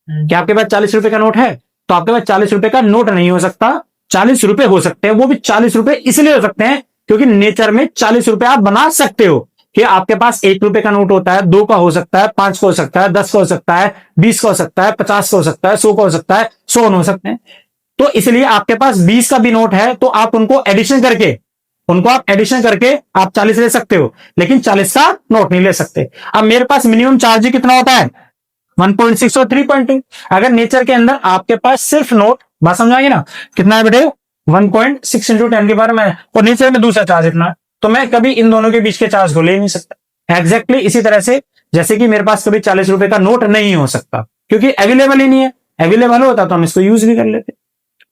क्या आपके पास 40 रुपए का नोट है? तो आपके पास 40 रुपए का नोट नहीं हो सकता, 40 रुपए हो सकते हैं। वो भी 40 रुपए इसलिए हो सकते हैं क्योंकि नेचर में 40 रुपए आप बना सकते हो। कि आपके पास 1 रुपए का नोट होता है, 2 का हो सकता है, 5 का हो सकता है, 10 का हो सकता है, 20 का हो सकता है, 50 का हो सकता है, 100 का हो सकता है, 100 हो सकते हैं। तो इसलिए आपके पास 20 का भी नोट है तो आप उनको एडिशन करके आप 40 ले सकते हो, लेकिन 40 का नोट नहीं ले सकते। अब मेरे पास मिनिमम चार्ज कितना होता है, 1.6 और 3.2। अगर नेचर के अंदर आपके पास सिर्फ नोट, बात समझाएंगे ना, कितना है बेटे, 1.6 इंटू 10⁻⁻, और नेचर में दूसरा चार्ज इतना, तो मैं कभी इन दोनों के बीच के चार्ज को ले नहीं सकता। एग्जैक्टली इसी तरह से जैसे कि मेरे पास कभी 40 रुपए का नोट नहीं हो सकता क्योंकि अवेलेबल ही नहीं है। अवेलेबल होता तो हम इसको यूज भी कर लेते,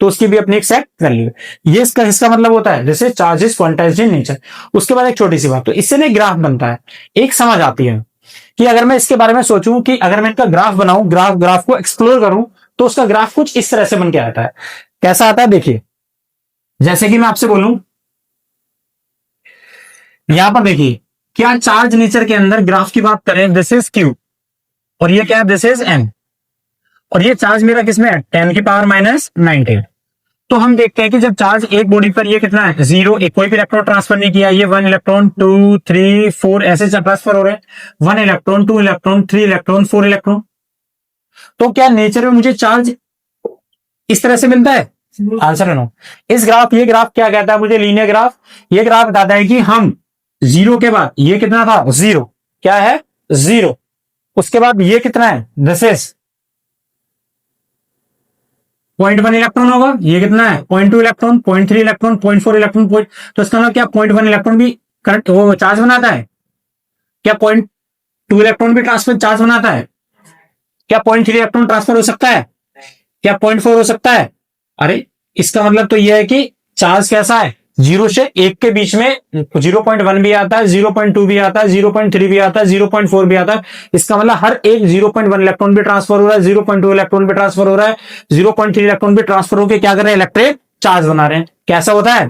तो उसकी भी अपनी एक सेट वैल्यू है। ये इसका मतलब होता है जैसे चार्जेस क्वांटाइज्ड इन नेचर। उसके बाद एक छोटी सी बात, तो इससे ना ग्राफ बनता है, एक समझ आती है कि अगर मैं इसके बारे में सोचूं कि अगर मैं इनका ग्राफ बनाऊं, ग्राफ को एक्सप्लोर करूं, तो उसका ग्राफ कुछ इस तरह से बन के आता है। कैसा आता है देखिए, जैसे कि मैं आपसे बोलूं, यहां पर देखिए, क्या चार्ज नेचर के अंदर ग्राफ की बात करें, दिस इज क्यू, और ये क्या है, दिस इज एन, और ये चार्ज मेरा किसमें है, 10⁻⁹। तो हम देखते हैं कि जब चार्ज एक बॉडी पर, ये कितना है, 0, एक कोई भी इलेक्ट्रॉन ट्रांसफर नहीं किया, ये 1 इलेक्ट्रॉन 2 3 4 ऐसे ट्रांसफर हो रहे हैं, 1 इलेक्ट्रॉन 2 इलेक्ट्रॉन 3 इलेक्ट्रॉन 4 इलेक्ट्रॉन। तो क्या नेचर में मुझे चार्ज इस तरह से मिलता है? आंसर है नो। ये ग्राफ क्या कहता है मुझे, लीनियर ग्राफ। ये ग्राफ बताता है कि हम 0 के बाद, ये कितना था, 0, क्या है, 0, उसके बाद ये कितना है, दिस इज 0.1 इलेक्ट्रॉन होगा, ये कितना है, 0.2 इलेक्ट्रॉन, 0.3 इलेक्ट्रॉन, 0.4 इलेक्ट्रॉन, तो इसका मतलब क्या 0.1 इलेक्ट्रॉन भी करंट वो चार्ज बनाता है? क्या 0.2 इलेक्ट्रॉन भी ट्रांसफर चार्ज बनाता है? क्या 0.3 इलेक्ट्रॉन ट्रांसफर हो सकता है? क्या 0.4 हो सकता है? अरे इसका मतलब तो यह है कि चार्ज कैसा है, 0 से 1 के बीच में 0.1 भी आता है, 0.2 भी आता है, 0.3 भी आता है, 0.4 भी आता है। इसका मतलब हर एक 0.1 इलेक्ट्रॉन भी ट्रांसफर हो रहा है, 0.2 इलेक्ट्रॉन भी ट्रांसफर हो रहा है, 0.3 इलेक्ट्रॉन भी ट्रांसफर होकर क्या कर रहे हैं, इलेक्ट्रिक चार्ज बना रहे हैं। कैसा होता है?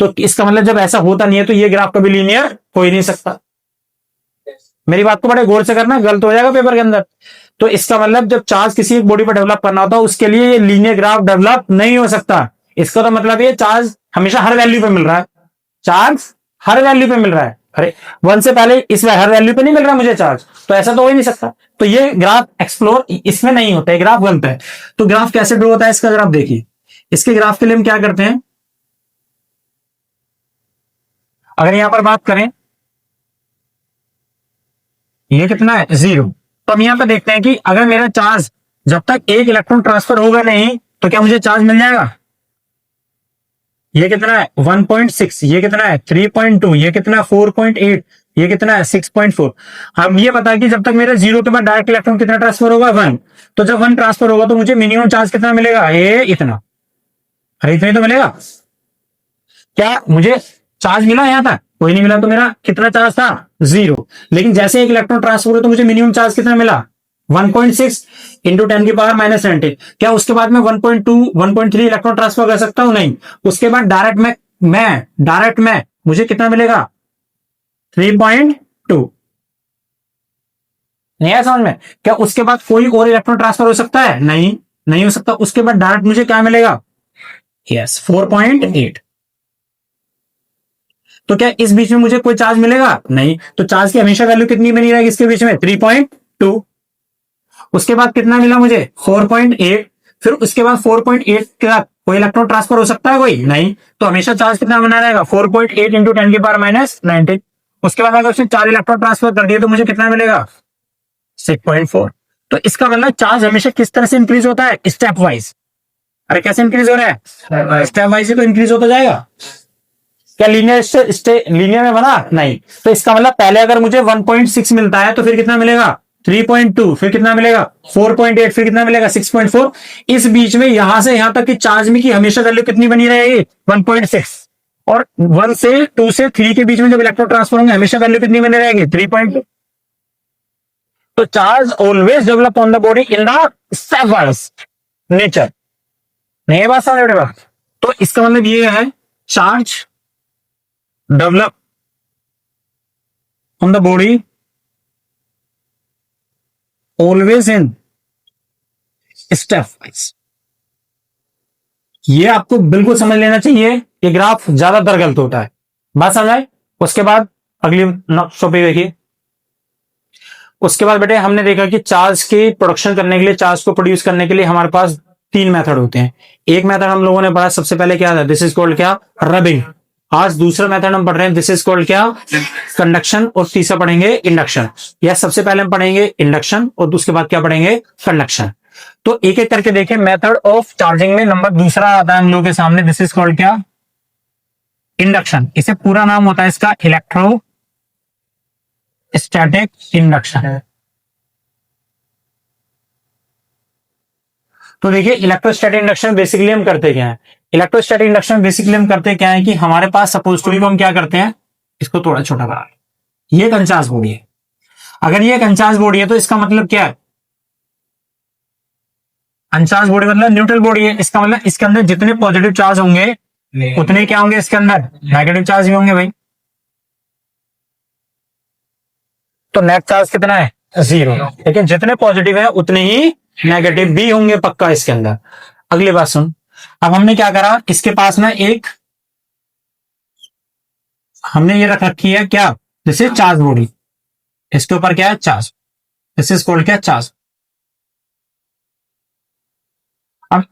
तो इसका मतलब जब ऐसा होता नहीं है तो ये ग्राफ कभी लीनियर हो ही नहीं सकता। मेरी बात को बड़े गौर से करना, गलत हो जाएगा पेपर के अंदर। तो इसका मतलब जब चार्ज किसी एक बॉडी पर डेवलप करना होता है उसके लिए ये लीनियर ग्राफ डेवलप नहीं हो सकता। इसका तो मतलब ये चार्ज हमेशा हर वैल्यू पे मिल रहा है, चार्ज हर वैल्यू पे मिल रहा है। अरे 1 से पहले इस हर वैल्यू पे नहीं मिल रहा मुझे चार्ज, तो ऐसा तो हो ही नहीं सकता। तो ये ग्राफ एक्सप्लोर इसमें नहीं होता है, ग्राफ गलत है। तो ग्राफ कैसे ड्रॉ होता है इसका, जरा आप देखिए। इसके ग्राफ के लिए हम क्या करते हैं, अगर यहां पर बात करें, ये कितना है, 0, तो हम यहां पर देखते हैं कि अगर मेरा चार्ज जब तक एक इलेक्ट्रॉन ट्रांसफर होगा नहीं तो क्या मुझे चार्ज मिल जाएगा। ये कितना है, 1.6, ये कितना है, 3.2, ये कितना है, 4.8, ये कितना है, 6.4। हम ये पता है कि जब तक मेरा 0 के बाद डायरेक्ट इलेक्ट्रॉन कितना ट्रांसफर होगा, 1। तो जब 1 ट्रांसफर होगा तो मुझे मिनिमम चार्ज कितना मिलेगा, ये इतना। अरे इतना ही तो मिलेगा। क्या मुझे चार्ज मिला यहाँ था, कोई नहीं मिला। तो मेरा कितना चार्ज था, 0। लेकिन जैसे एक इलेक्ट्रॉन ट्रांसफर हुआ तो मुझे मिनिमम चार्ज कितना मिला, 1.6 इंटू 10⁻⁻19। क्या उसके बाद में 1.2 1.3 इलेक्ट्रॉन ट्रांसफर कर सकता हूं, नहीं। उसके बाद डायरेक्ट में मुझे कितना मिलेगा, 3.2। नहीं है समझ में? क्या उसके बाद कोई और इलेक्ट्रॉन ट्रांसफर हो सकता है, नहीं हो सकता। उसके बाद डायरेक्ट मुझे क्या मिलेगा, यस 4.8। तो क्या इस बीच में मुझे कोई चार्ज मिलेगा, नहीं। तो चार्ज की हमेशा वैल्यू कितनी बनी रहेगी इसके बीच में, 3.2। उसके बाद कितना मिला मुझे, 4.8। फिर उसके बाद 4.8 के बाद कोई इलेक्ट्रॉन ट्रांसफर हो सकता है, कोई नहीं। तो हमेशा चार्ज कितना बना रहेगा, 4.8 इंटू 10⁻⁻19। उसके बाद अगर उसने 4 इलेक्ट्रॉन ट्रांसफर कर दिए तो मुझे कितना मिलेगा 6.4। तो इसका मतलब चार्ज हमेशा किस तरह से इंक्रीज होता है, स्टेप वाइज। अरे कैसे इंक्रीज हो रहा है, स्टेप वाइज ही तो इंक्रीज होता जाएगा। क्या लीनियर में बना नहीं। तो इसका मतलब पहले अगर मुझे 1.6 मिलता है तो फिर कितना मिलेगा 3.2, फिर कितना मिलेगा 4.8, फिर कितना मिलेगा 6.4। इस बीच में यहां से यहां तक की चार्ज में की हमेशा वैल्यू कितनी बनी रहेगी 1.6। और 1 से 2 से 3 के बीच में जब इलेक्ट्रॉन ट्रांसफर होंगे हमेशा वैल्यू कितनी बनी रहेगी 3.2। तो charge always develop on the body in the stepwise nature. नहीं बात समझ रहे बात। तो इसका मतलब ये है charge develop on the body always in step wise. ये आपको बिल्कुल समझ लेना चाहिए, ये ग्राफ ज्यादातर गलत होता है। बात समझ आए। उसके बाद अगली टॉपिक देखिए। उसके बाद बेटे हमने देखा कि चार्ज की प्रोडक्शन करने के लिए, चार्ज को प्रोड्यूस करने के लिए हमारे पास 3 मेथड होते हैं। एक मेथड हम लोगों ने पढ़ा सबसे पहले क्या था, दिस इज कॉल्ड क्या, रबिंग। आज दूसरा मेथड हम पढ़ रहे हैं, दिस इज कॉल्ड क्या, कंडक्शन। और तीसरा पढ़ेंगे इंडक्शन। या सबसे पहले हम पढ़ेंगे इंडक्शन और उसके बाद क्या पढ़ेंगे, कंडक्शन। तो एक एक करके देखें। मेथड ऑफ चार्जिंग में नंबर दूसरा आता है हम लोगों के सामने, दिस इज कॉल्ड क्या, इंडक्शन। इसे पूरा नाम होता है इसका इलेक्ट्रो स्टैटिक इंडक्शन। तो देखिए इलेक्ट्रोस्टैटिक इंडक्शन बेसिकली हम करते क्या है, इलेक्ट्रोस्टैटिक इंडक्शन बेसिकली हम करते क्या है कि हमारे पास सपोज टू हम क्या करते हैं, इसको थोड़ा छोटा बना, ये एक अनचार्ज बॉडी है। अगर ये एक अनचार्ज बॉडी है तो इसका मतलब क्या है, अनचार्ज बॉडी मतलब न्यूट्रल बॉडी है। इसका मतलब इसके अंदर जितने पॉजिटिव चार्ज होंगे उतने क्या होंगे, इसके अंदर नेगेटिव चार्ज भी होंगे भाई। तो नेट चार्ज कितना है 0, लेकिन जितने पॉजिटिव है उतने ही नेगेटिव भी होंगे पक्का इसके अंदर। अगली बात सुन, अब हमने क्या करा, इसके पास ना एक हमने ये रख रखी है क्या, दिस इज चार्ज बॉडी, इसके ऊपर क्या है चार्ज, दिस इज कॉल्ड क्या चार्ज। अब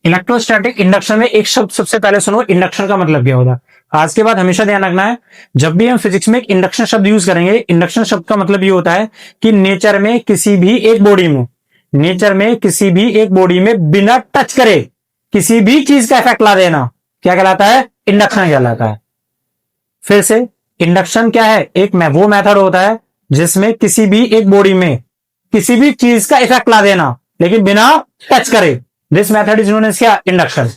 इलेक्ट्रोस्टैटिक इंडक्शन में एक शब्द सबसे पहले सुनो, इंडक्शन का मतलब क्या होता है। आज के बाद हमेशा ध्यान रखना है, जब भी हम फिजिक्स में एक इंडक्शन शब्द यूज करेंगे, इंडक्शन शब्द का मतलब ये होता है कि नेचर में किसी भी एक बॉडी में, नेचर में किसी भी एक बॉडी में बिना टच करे किसी भी चीज का इफेक्ट ला देना क्या कहलाता है, इंडक्शन कहलाता है। फिर से इंडक्शन क्या है, एक वो मेथड होता है जिसमें किसी भी एक बॉडी में किसी भी चीज का इफेक्ट ला देना लेकिन बिना टच करे, this method is known as क्या, इंडक्शन।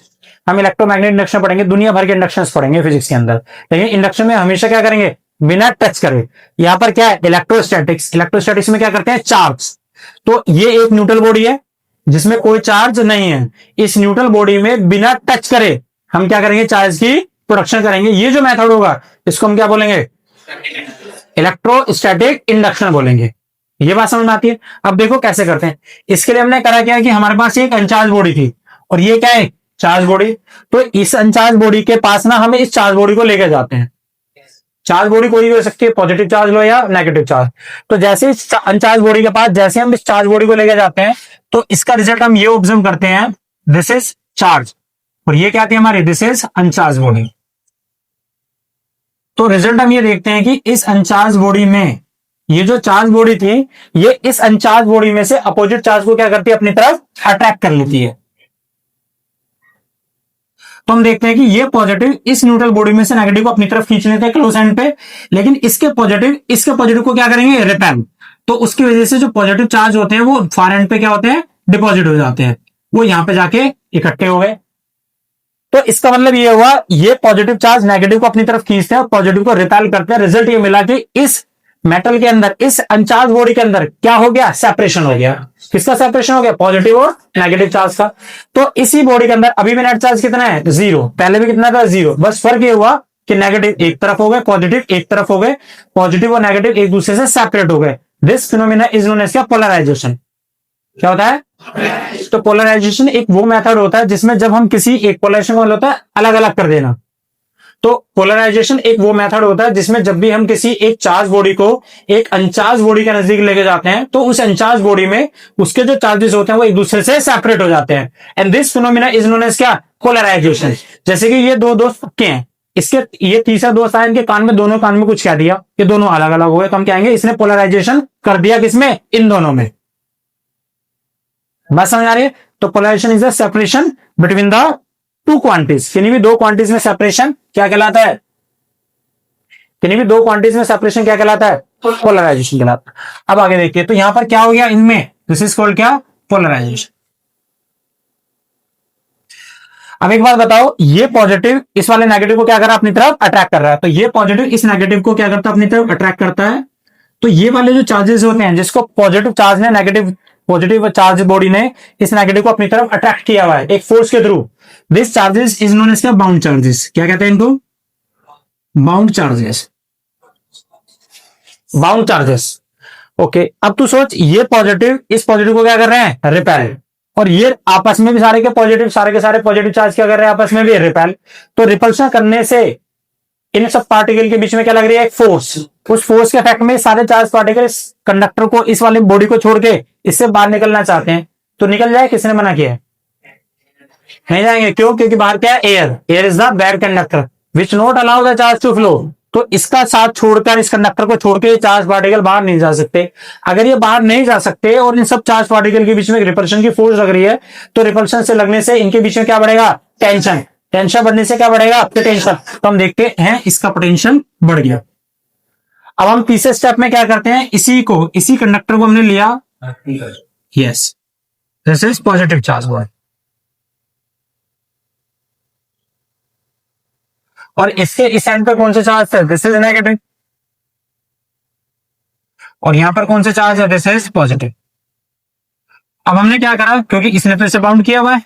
हम इलेक्ट्रोमैग्नेटिक इंडक्शन पढ़ेंगे, दुनिया भर के इंडक्शन पढ़ेंगे फिजिक्स के अंदर, लेकिन इंडक्शन में हमेशा क्या करेंगे, बिना टच करे। यहां पर क्या है, इलेक्ट्रोस्टैटिक्स। इलेक्ट्रोस्टैटिक्स में क्या करते हैं, चार्ज। तो ये एक न्यूट्रल बॉडी है जिसमें कोई चार्ज नहीं है, इस न्यूट्रल बॉडी में बिना टच करे हम क्या करेंगे, चार्ज की प्रोडक्शन करेंगे। ये जो मेथड होगा इसको हम क्या बोलेंगे, इलेक्ट्रोस्टैटिक इंडक्शन बोलेंगे। ये बात समझ में आती है। अब देखो कैसे करते हैं। इसके लिए हमने करा क्या कि हमारे पास एक अनचार्ज बॉडी थी और ये क्या है, चार्ज बॉडी। तो इस अनचार्ज बॉडी के पास ना हमें इस चार्ज बॉडी को लेकर जाते हैं। चार्ज बॉडी कोई भी हो सकती है, पॉजिटिव चार्ज लो या नेगेटिव चार्ज। तो जैसे इस अनचार्ज बॉडी के पास जैसे हम इस चार्ज बॉडी को लेकर जाते हैं तो इसका रिजल्ट हम ये ऑब्जर्व करते हैं, दिस इज चार्ज और ये क्या थी हमारी, दिस इज अनचार्ज बॉडी। तो रिजल्ट हम ये देखते हैं कि इस अनचार्ज बॉडी में ये जो चार्ज बॉडी थी ये इस अनचार्ज बॉडी में से अपोजिट चार्ज को क्या करती है, अपनी तरफ अट्रैक्ट कर लेती है। तो हम देखते हैं कि ये पॉजिटिव इस न्यूट्रल बॉडी में से नेगेटिव को अपनी तरफ खींच लेते हैं क्लोज एंड पे, लेकिन इसके पॉजिटिव को क्या करेंगे, रिपेल। तो उसकी वजह से जो पॉजिटिव चार्ज होते हैं वो फार एंड पे क्या होते हैं, डिपॉजिट हो जाते हैं, वो यहां पे जाके इकट्ठे हो गए। तो इसका मतलब ये हुआ, ये पॉजिटिव चार्ज नेगेटिव को अपनी तरफ खींचते हैं और पॉजिटिव को रिपेल करते हैं। रिजल्ट ये मिला कि इस मेटल के अंदर, इस अनचार्ज बॉडी के अंदर क्या हो गया, सेपरेशन हो गया। किसका सेपरेशन हो गया, पॉजिटिव और नेगेटिव चार्ज का। तो इसी बॉडी के अंदर अभी भी नेट चार्ज कितना है, 0। पहले भी कितना था, 0। बस फर्क ये हुआ कि नेगेटिव एक तरफ हो गए, पॉजिटिव एक तरफ हो गए, पॉजिटिव और नेगेटिव एक दूसरे से सेपरेट हो गए। This phenomena is known as क्या, पोलराइजेशन। क्या होता है, तो पोलराइजेशन एक वो मेथड होता है जिसमें जब हम किसी एक पोलराइजेशन को होता है अलग अलग कर देना। तो पोलराइजेशन एक वो मेथड होता है जिसमें जब भी हम किसी एक चार्ज बॉडी को एक अनचार्ज बॉडी के नजदीक लेके जाते हैं तो उस अनचार्ज बॉडी में उसके जो चार्जेस होते हैं वो एक दूसरे से सेपरेट हो जाते हैं। And this phenomena is known as क्या, पोलराइजेशन। जैसे कि ये दो दोस्त पक्के हैं, इसके ये तीसरा दोस्त आया, इनके कान में, दोनों कान में कुछ कह दिया, ये दोनों अलग अलग हो गए, तो हम कहेंगे इसने पोलराइजेशन कर दिया किसमें, इन दोनों में। बात समझ आ रही है? तो polarisation is the separation between the two quantities. किन्हीं भी दो क्वांटिटीज में सेपरेशन क्या कहलाता है? किन्हीं भी दो क्वांटिटीज में सेपरेशन क्या कहलाता है? पोलराइजेशन कहलाता है। अब आगे देखिए, तो यहां पर क्या हो गया इनमें, दिस इज कॉल्ड क्या, पोलराइजेशन। अब एक बात बताओ, ये पॉजिटिव इस वाले नेगेटिव को क्या कर रहा है, अपनी तरफ अट्रैक्ट कर रहा है, तो ये पॉजिटिव इस नेगेटिव को क्या करता है, अपनी तरफ अट्रैक्ट करता है। तो ये वाले जो चार्जेस होते हैं, जिसको पॉजिटिव चार्ज ने, नेगेटिव पॉजिटिव चार्ज बॉडी ने इस नेगेटिव को अपनी तरफ अट्रैक्ट किया हुआ है एक फोर्स के through, this charges is known as bound charges. क्या कहते हैं इनको? Bound charges, bound charges. Okay, अब तू सोच, ये पॉजिटिव इस पॉजिटिव को क्या कर रहे हैं, रिपेल, और ये आपस में भी सारे के पॉजिटिव, सारे के सारे पॉजिटिव चार्ज क्या कर रहे हैं, आपस में भी रिपेल। तो रिपल्शन करने से इन सब पार्टिकल के बीच में क्या लग रही है, एक फोर्स। उस फोर्स के इफेक्ट में सारे चार्ज पार्टिकल इस कंडक्टर को, इस वाले बॉडी को छोड़ के इससे बाहर निकलना चाहते हैं, तो निकल जाए, किसने मना किया है? नहीं जाएंगे। क्यों? क्योंकि बाहर क्या है, air. Air is the bad conductor which not allow the charge to flow. तो इसका साथ छोड़कर, इस कंडक्टर को छोड़ के चार्ज पार्टिकल बाहर नहीं जा सकते। अगर ये बाहर नहीं जा सकते और इन सब चार्ज पार्टिकल के बीच में रिपल्शन की फोर्स लग रही है, तो रिपल्शन से लगने से इनके बीच में क्या बढ़ेगा, टेंशन। टेंशन बढ़ने से क्या बढ़ेगा, पोटेंशियल। तो हम देखते हैं इसका पोटेंशियल बढ़ गया। अब हम तीसरे स्टेप में क्या करते हैं, इसी कंडक्टर को हमने लिया, yes, this is positive charge boy, और इसके इस एंड पे कौन सा चार्ज है, दिस इज नेगेटिव, और यहां पर कौन सा चार्ज है, दिस इज पॉजिटिव। अब हमने क्या करा, क्योंकि इसने फिर से बाउंड किया हुआ है,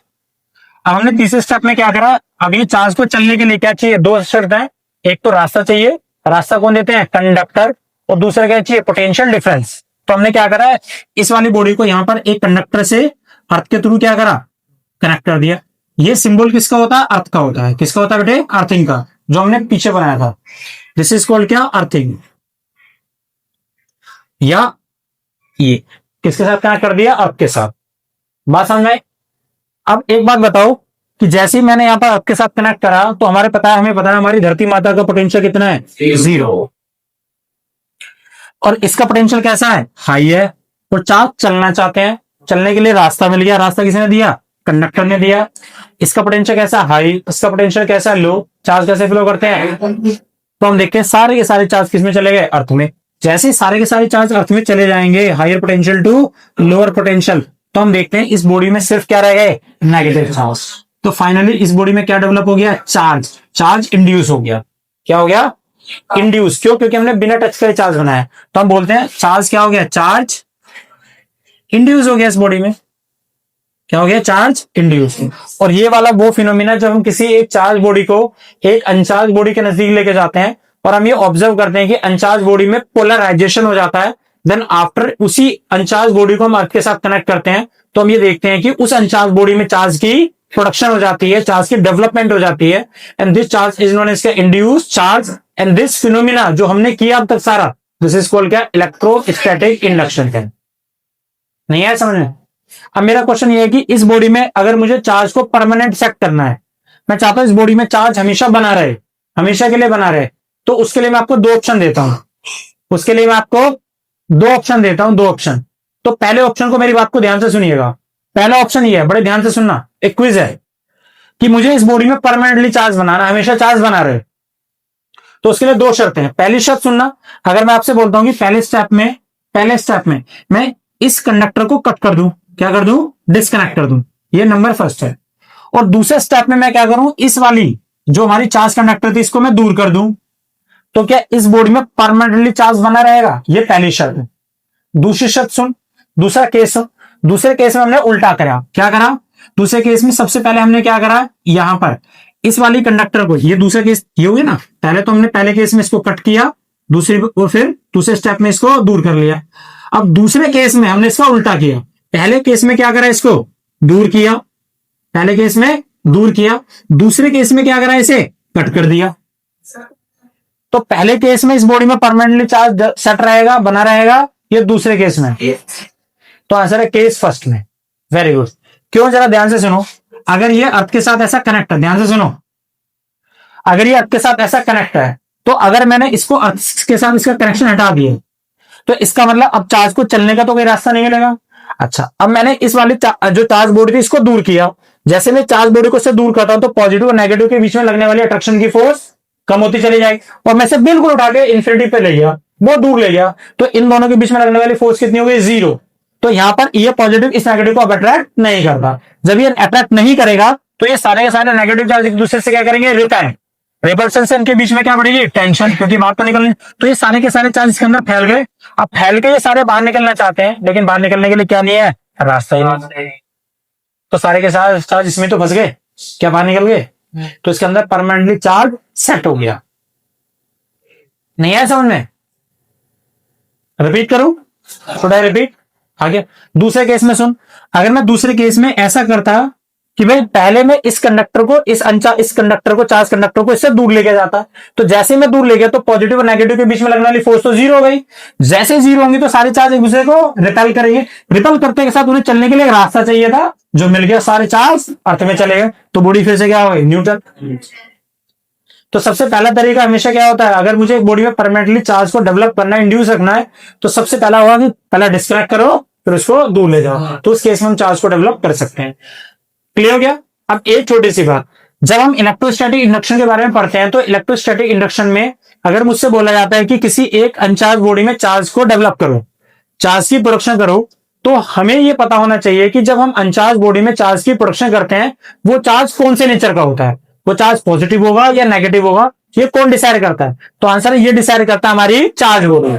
अब हमने तीसरे स्टेप में क्या करा, अब ये चार्ज को चलने के लिए क्या चाहिए, दो शर्त है, एक तो रास्ता चाहिए, रास्ता कौन देते हैं, कंडक्टर, और दूसरा क्या चाहिए, पोटेंशियल डिफरेंस। तो हमने क्या करा, इस वाली बॉडी को यहां पर एक कंडक्टर से अर्थ के थ्रू क्या करा, कनेक्ट कर दिया। ये सिंबल किसका होता है, अर्थ का होता है। किसका होता है बेटे, अर्थिंग का, जो हमने पीछे बनाया था। दिस इज कॉल्ड क्या, अर्थिंग। या ये किसके साथ कनेक्ट कर दिया, अर्थ के साथ। बात समझ में? अब एक बात बताओ कि जैसे ही मैंने यहां पर अर्थ के साथ कनेक्ट करा, तो हमें पता है हमारी धरती माता का पोटेंशियल कितना है, 0, और इसका पोटेंशियल कैसा है, हाई है, और चार्ज चलना चाहते हैं, चलने के लिए रास्ता मिल गया। रास्ता किसने दिया, कंडक्टर ने दिया। इसका पोटेंशियल कैसा, हाई, इसका पोटेंशियल कैसा, लो। चार्ज कैसे फ्लो करते हैं, तो हम देखते हैं सारे के सारे चार्ज किसमें चले गए, अर्थ में। जैसे ही सारे के सारे चार्ज अर्थ में चले जाएंगे, higher potential to lower potential, तो हम देखते हैं इस बॉडी में सिर्फ क्या रह गए, नेगेटिव चार्ज। तो फाइनली इस बॉडी में क्या डेवलप हो गया, चार्ज इंड्यूस हो गया। क्या हो गया, इंड्यूस। क्यों? क्योंकि हमने बिना टच करे चार्ज बनाया, तो हम बोलते हैं चार्ज क्या हो गया, चार्ज इंड्यूस हो गया। इस बॉडी में क्या हो गया, चार्ज इंड्यूस। और ये वाला वो फिनोमिना जब हम किसी एक चार्ज बॉडी को एक अनचार्ज बॉडी के नजदीक लेके जाते हैं, और हम ये ऑब्जर्व करते हैं कि अनचार्ज बॉडी में पोलराइजेशन हो जाता है, देन आफ्टर उसी अनचार्ज बॉडी को हम अर्थ के साथ कनेक्ट करते हैं, तो हम ये देखते हैं कि उस अनचार्ज बॉडी में चार्ज की प्रोडक्शन हो जाती है, चार्ज की डेवलपमेंट हो जाती है, and this charge is known as induce charge. And this phenomena जो हमने किया अब तक सारा, दिस इज कॉल्ड क्या, इलेक्ट्रोस्टैटिक इंडक्शन। का नहीं है समझ में? अब मेरा क्वेश्चन ये है कि इस बॉडी में अगर मुझे चार्ज को परमानेंट सेट करना है, मैं चाहता हूं इस बॉडी में चार्ज हमेशा बना रहे, हमेशा के लिए बना रहे, तो उसके लिए मैं आपको दो ऑप्शन देता हूं। उसके लिए मैं आपको दो ऑप्शन देता हूं, दो ऑप्शन। तो पहले ऑप्शन को, मेरी बात को ध्यान से सुनिएगा, पहला ऑप्शन ये है, बड़े ध्यान से सुनना, एक क्विज है कि मुझे इस बॉडी में परमानेंटली चार्ज बनाना, हमेशा चार्ज बना रहे, तो उसके लिए दो शर्तें हैं। पहली शर्त सुनना, अगर मैं आपसे बोलता हूं कि पहले स्टेप में मैं इस कंडक्टर को कट कर दूं, क्या कर दूं, डिस्कनेक्ट कर दूं, ये नंबर फर्स्ट है। और दूसरे स्टेप में मैं क्या करूं, इस वाली जो हमारी चार्ज कंडक्टर थी इसको मैं दूर कर दूं, तो क्या इस बॉडी में परमानेंटली चार्ज बना रहेगा, ये पहली शर्त है। दूसरी शर्त सुन, दूसरा केस सुन। दूसरे केस में हमने उल्टा करा। क्या करा, दूसरे केस में सबसे पहले हमने क्या करा, यहां पर इस वाली कंडक्टर को, ये दूसरा केस ये हो गया ना, पहले तो हमने पहले केस में इसको कट किया, दूसरे और फिर दूसरे स्टेप में इसको दूर कर लिया। अब दूसरे केस में हमने इसका उल्टा किया, पहले केस में क्या करा, इसको दूर किया, पहले केस में दूर किया, दूसरे केस में क्या करा, इसे कट कर दिया। तो पहले केस में इस बॉडी में परमानेंटली चार्ज सेट रहेगा, बना रहेगा, ये दूसरे केस में, तो आंसर है केस फर्स्ट में। Very good. क्यों, जरा ध्यान से सुनो, अगर ये अर्थ के साथ ऐसा कनेक्ट है, ध्यान से सुनो, अगर ये अर्थ के साथ ऐसा कनेक्ट है, तो अगर मैंने इसको अर्थ के साथ इसका कनेक्शन हटा दिया, तो इसका मतलब अब चार्ज को चलने का तो कोई रास्ता नहीं मिलेगा। अच्छा, अब मैंने इस वाली जो चार्ज बॉडी थी इसको दूर किया। जैसे मैं चार्ज बॉडी को से दूर करता हूं, तो पॉजिटिव और नेगेटिव के बीच में लगने वाली अट्रैक्शन की फोर्स कम होती चली जाएगी, और मैं से बिल्कुल उठा के इन्फिनिटी पे ले गया, बहुत दूर ले गया, तो इन दोनों के बीच में लगने वाली फोर्स कितनी हो गई? 0। तो यहां पर ये पॉजिटिव इस नेगेटिव को अब अट्रैक्ट नहीं करता। जब ये अट्रैक्ट नहीं करेगा, तो ये सारे के सारे नेगेटिव चार्ज एक दूसरे से क्या करेंगे? रिपेल। रिपल्सन से इनके बीच में क्या बढ़ेगी? टेंशन, क्योंकि बाहर तो निकलने, तो ये सारे के सारे चार्ज इसके अंदर फैल गए। अब फैल के ये सारे बाहर निकलना चाहते हैं, लेकिन बाहर निकलने के लिए क्या नहीं है? रास्ता ही नहीं। तो सारे के सारे चार्ज इसमें तो फंस गए, क्या बाहर निकल गए? तो इसके अंदर परमानेंटली चार्ज सेट हो गया। नहीं आया समझ में? रिपीट करूं? थोड़ा रिपीट आगे। दूसरे केस में सुन, अगर मैं दूसरे केस में ऐसा करता कि भाई पहले मैं इस कंडक्टर को इस कंडक्टर को, चार्ज कंडक्टर को इससे दूर लेके जाता, तो जैसे मैं दूर ले गया तो पॉजिटिव और नेगेटिव के बीच में लगने वाली फोर्स तो 0 हो गई। जैसे 0 होंगी तो सारे चार्ज एक दूसरे को रिपेल करेंगे। रिपेल करते के साथ उन्हें चलने के लिए एक रास्ता चाहिए था, जो मिल गया, सारे चार्ज अर्थ में चले गए, तो बॉडी फिर से क्या हो गई? न्यूट्रल। तो सबसे पहला तरीका हमेशा क्या होता है? अगर मुझे एक बॉडी में परमानेंटली चार्ज को डेवलप करना है, इंड्यूस रखना है, तो सबसे पहला होगा कि पहला डिस्कनेक्ट करो, फिर उसको दूर ले जाओ। तो उस केस में हम चार्ज को डेवलप कर सकते हैं। क्लियर हो गया? अब एक छोटी सी बात, जब हम इलेक्ट्रोस्टैटिक इंडक्शन के बारे में पढ़ते हैं, तो इलेक्ट्रोस्टैटिक इंडक्शन में अगर मुझसे बोला जाता है कि किसी एक अनचार्ज बॉडी में चार्ज को डेवलप करो, चार्ज की प्रोडक्शन करो, तो हमें यह पता होना चाहिए कि जब हम अनचार्ज बॉडी में चार्ज की प्रोडक्शन करते हैं, वो चार्ज कौन से नेचर का होता है? वो चार्ज पॉजिटिव होगा या नेगेटिव होगा? ये कौन डिसाइड करता है? तो आंसर ये डिसाइड करता है हमारी चार्ज बॉडी।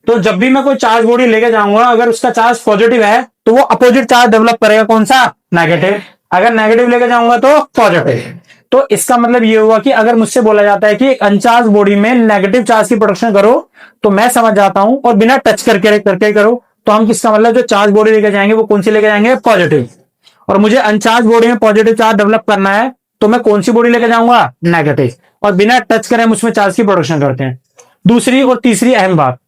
तो जब भी मैं कोई चार्ज बॉडी लेके जाऊंगा, अगर उसका चार्ज पॉजिटिव है, तो वो अपोजिट चार्ज डेवलप करेगा, कौन सा? नेगेटिव। अगर नेगेटिव लेके जाऊंगा तो पॉजिटिव। तो इसका मतलब ये हुआ कि अगर मुझसे बोला जाता है कि एक अनचार्ज बॉडी में नेगेटिव चार्ज की प्रोडक्शन करो, तो मैं समझ जाता हूं, और बिना टच करके करो, तो हम किसका मतलब जो चार्ज बॉडी लेके जाएंगे वो कौन सी लेके जाएंगे? पॉजिटिव। और मुझे अनचार्ज बॉडी में पॉजिटिव चार्ज डेवलप करना है, तो मैं कौन सी बॉडी लेके जाऊंगा? नेगेटिव। और बिना टच करे मुझमें चार्ज की प्रोडक्शन करते हैं। दूसरी और तीसरी अहम बात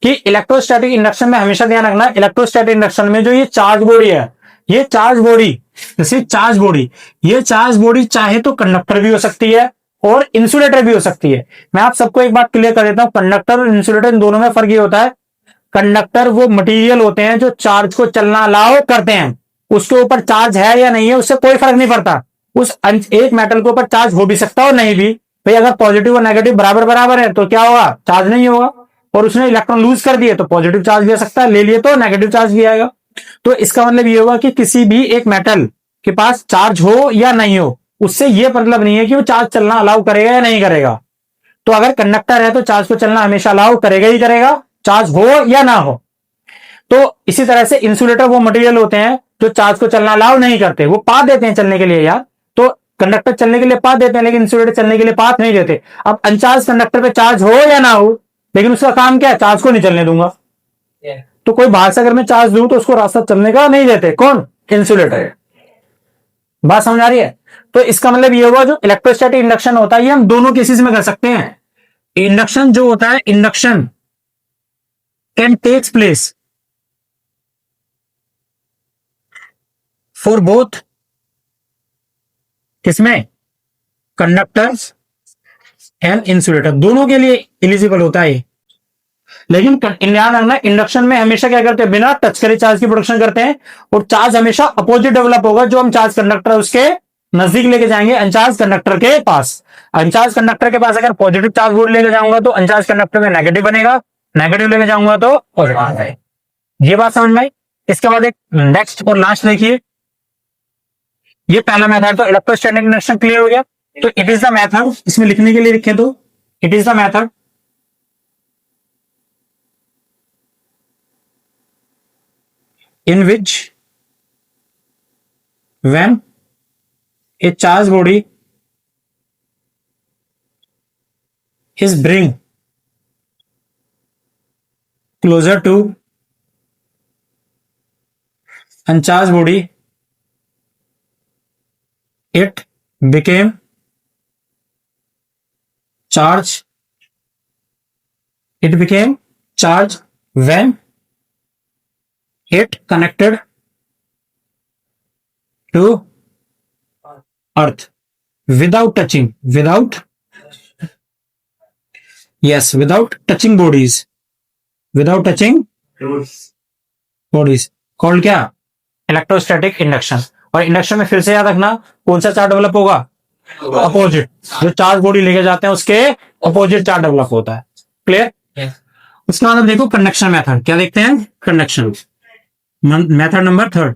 कि इलेक्ट्रोस्टैटिक इंडक्शन में हमेशा ध्यान रखना, इलेक्ट्रोस्टैटिक इंडक्शन में जो ये चार्ज बॉडी है, ये चार्ज बॉडी, जैसे चार्ज बॉडी, ये चार्ज बॉडी चाहे तो कंडक्टर भी हो सकती है और इंसुलेटर भी हो सकती है। मैं आप सबको एक बात क्लियर कर देता हूं, कंडक्टर और इंसुलेटर इन दोनों में फर्क ये होता है, कंडक्टर वो मटेरियल होते हैं जो चार्ज को चलना अलाउ करते हैं। उसके ऊपर चार्ज है या नहीं है उससे कोई फर्क नहीं पड़ता। उस एक मेटल के ऊपर चार्ज हो भी सकता है और नहीं भी। भाई अगर पॉजिटिव और नेगेटिव बराबर बराबर है तो क्या होगा? चार्ज नहीं होगा। और उसने इलेक्ट्रॉन लूज कर दिए तो पॉजिटिव चार्ज भी आ सकता है, ले लिए तो नेगेटिव चार्ज भी आएगा। तो इसका मतलब ये होगा कि किसी भी एक मेटल के पास चार्ज हो या नहीं हो, उससे यह मतलब नहीं है कि वो चार्ज चलना अलाउ करेगा या नहीं करेगा। तो अगर कंडक्टर है तो चार्ज को चलना हमेशा अलाउ करेगा ही करेगा, चार्ज हो या ना हो। तो इसी तरह से इंसुलेटर वो मटेरियल होते हैं जो चार्ज को चलना अलाउ नहीं करते, वो पाथ देते हैं चलने के लिए यार। तो कंडक्टर चलने के लिए पाथ देते हैं, लेकिन इंसुलेटर चलने के लिए पाथ नहीं देते। अब अनचार्ज कंडक्टर पे चार्ज हो या ना हो, लेकिन उसका काम क्या है? चार्ज को नहीं चलने दूंगा। तो कोई बाहर से अगर मैं चार्ज दूं तो उसको रास्ता चलने का नहीं देते, कौन? इंसुलेटर। बात समझ आ रही है? तो इसका मतलब ये हुआ जो इलेक्ट्रोस्टैटिक इंडक्शन होता है, ये हम दोनों केसेस में कर सकते हैं। इंडक्शन जो होता है, induction can takes place for both, किसमें? कंडक्टर्स एंड इंसुलेटर, दोनों के लिए एलिजिबल होता है। लेकिन ध्यान रखना, इंडक्शन में हमेशा क्या करते हैं? बिना टच करे चार्ज की प्रोडक्शन करते हैं, और चार्ज हमेशा अपोजिट डेवलप होगा। जो हम चार्ज कंडक्टर उसके नजदीक लेके जाएंगे अनचार्ज कंडक्टर के पास। अनचार्ज कंडक्टर के पास अगर पॉजिटिव चार्ज बोर्ड लेके जाऊंगा तो अनचार्ज कंडक्टर में नेगेटिव बनेगा, नेगेटिव लेके जाऊंगा तो पॉजिटिव। ये बात समझ में आई? इसके बाद एक नेक्स्ट और लास्ट देखिए, ये पहला मेथड तो इलेक्ट्रोस्टैटिक इंडक्शन क्लियर हो गया। तो इट इज द मेथड, इसमें लिखने के लिए लिखे तो it is the method in which when a charged body is bring closer to uncharged body, it became charged. It became charged when it connected to earth, without touching, without, yes, without touching bodies, without touching bodies, called क्या? Electrostatic induction. और इंडक्शन में फिर से याद रखना कौन सा चार्ज डेवलप होगा? अपोजिट। जो चार्ज बॉडी लेके जाते हैं उसके अपोजिट चार्ज डेवलप होता है। क्लियर? उसके बाद अब देखो कंडक्शन मेथड, क्या देखते हैं? Conduction method number 3।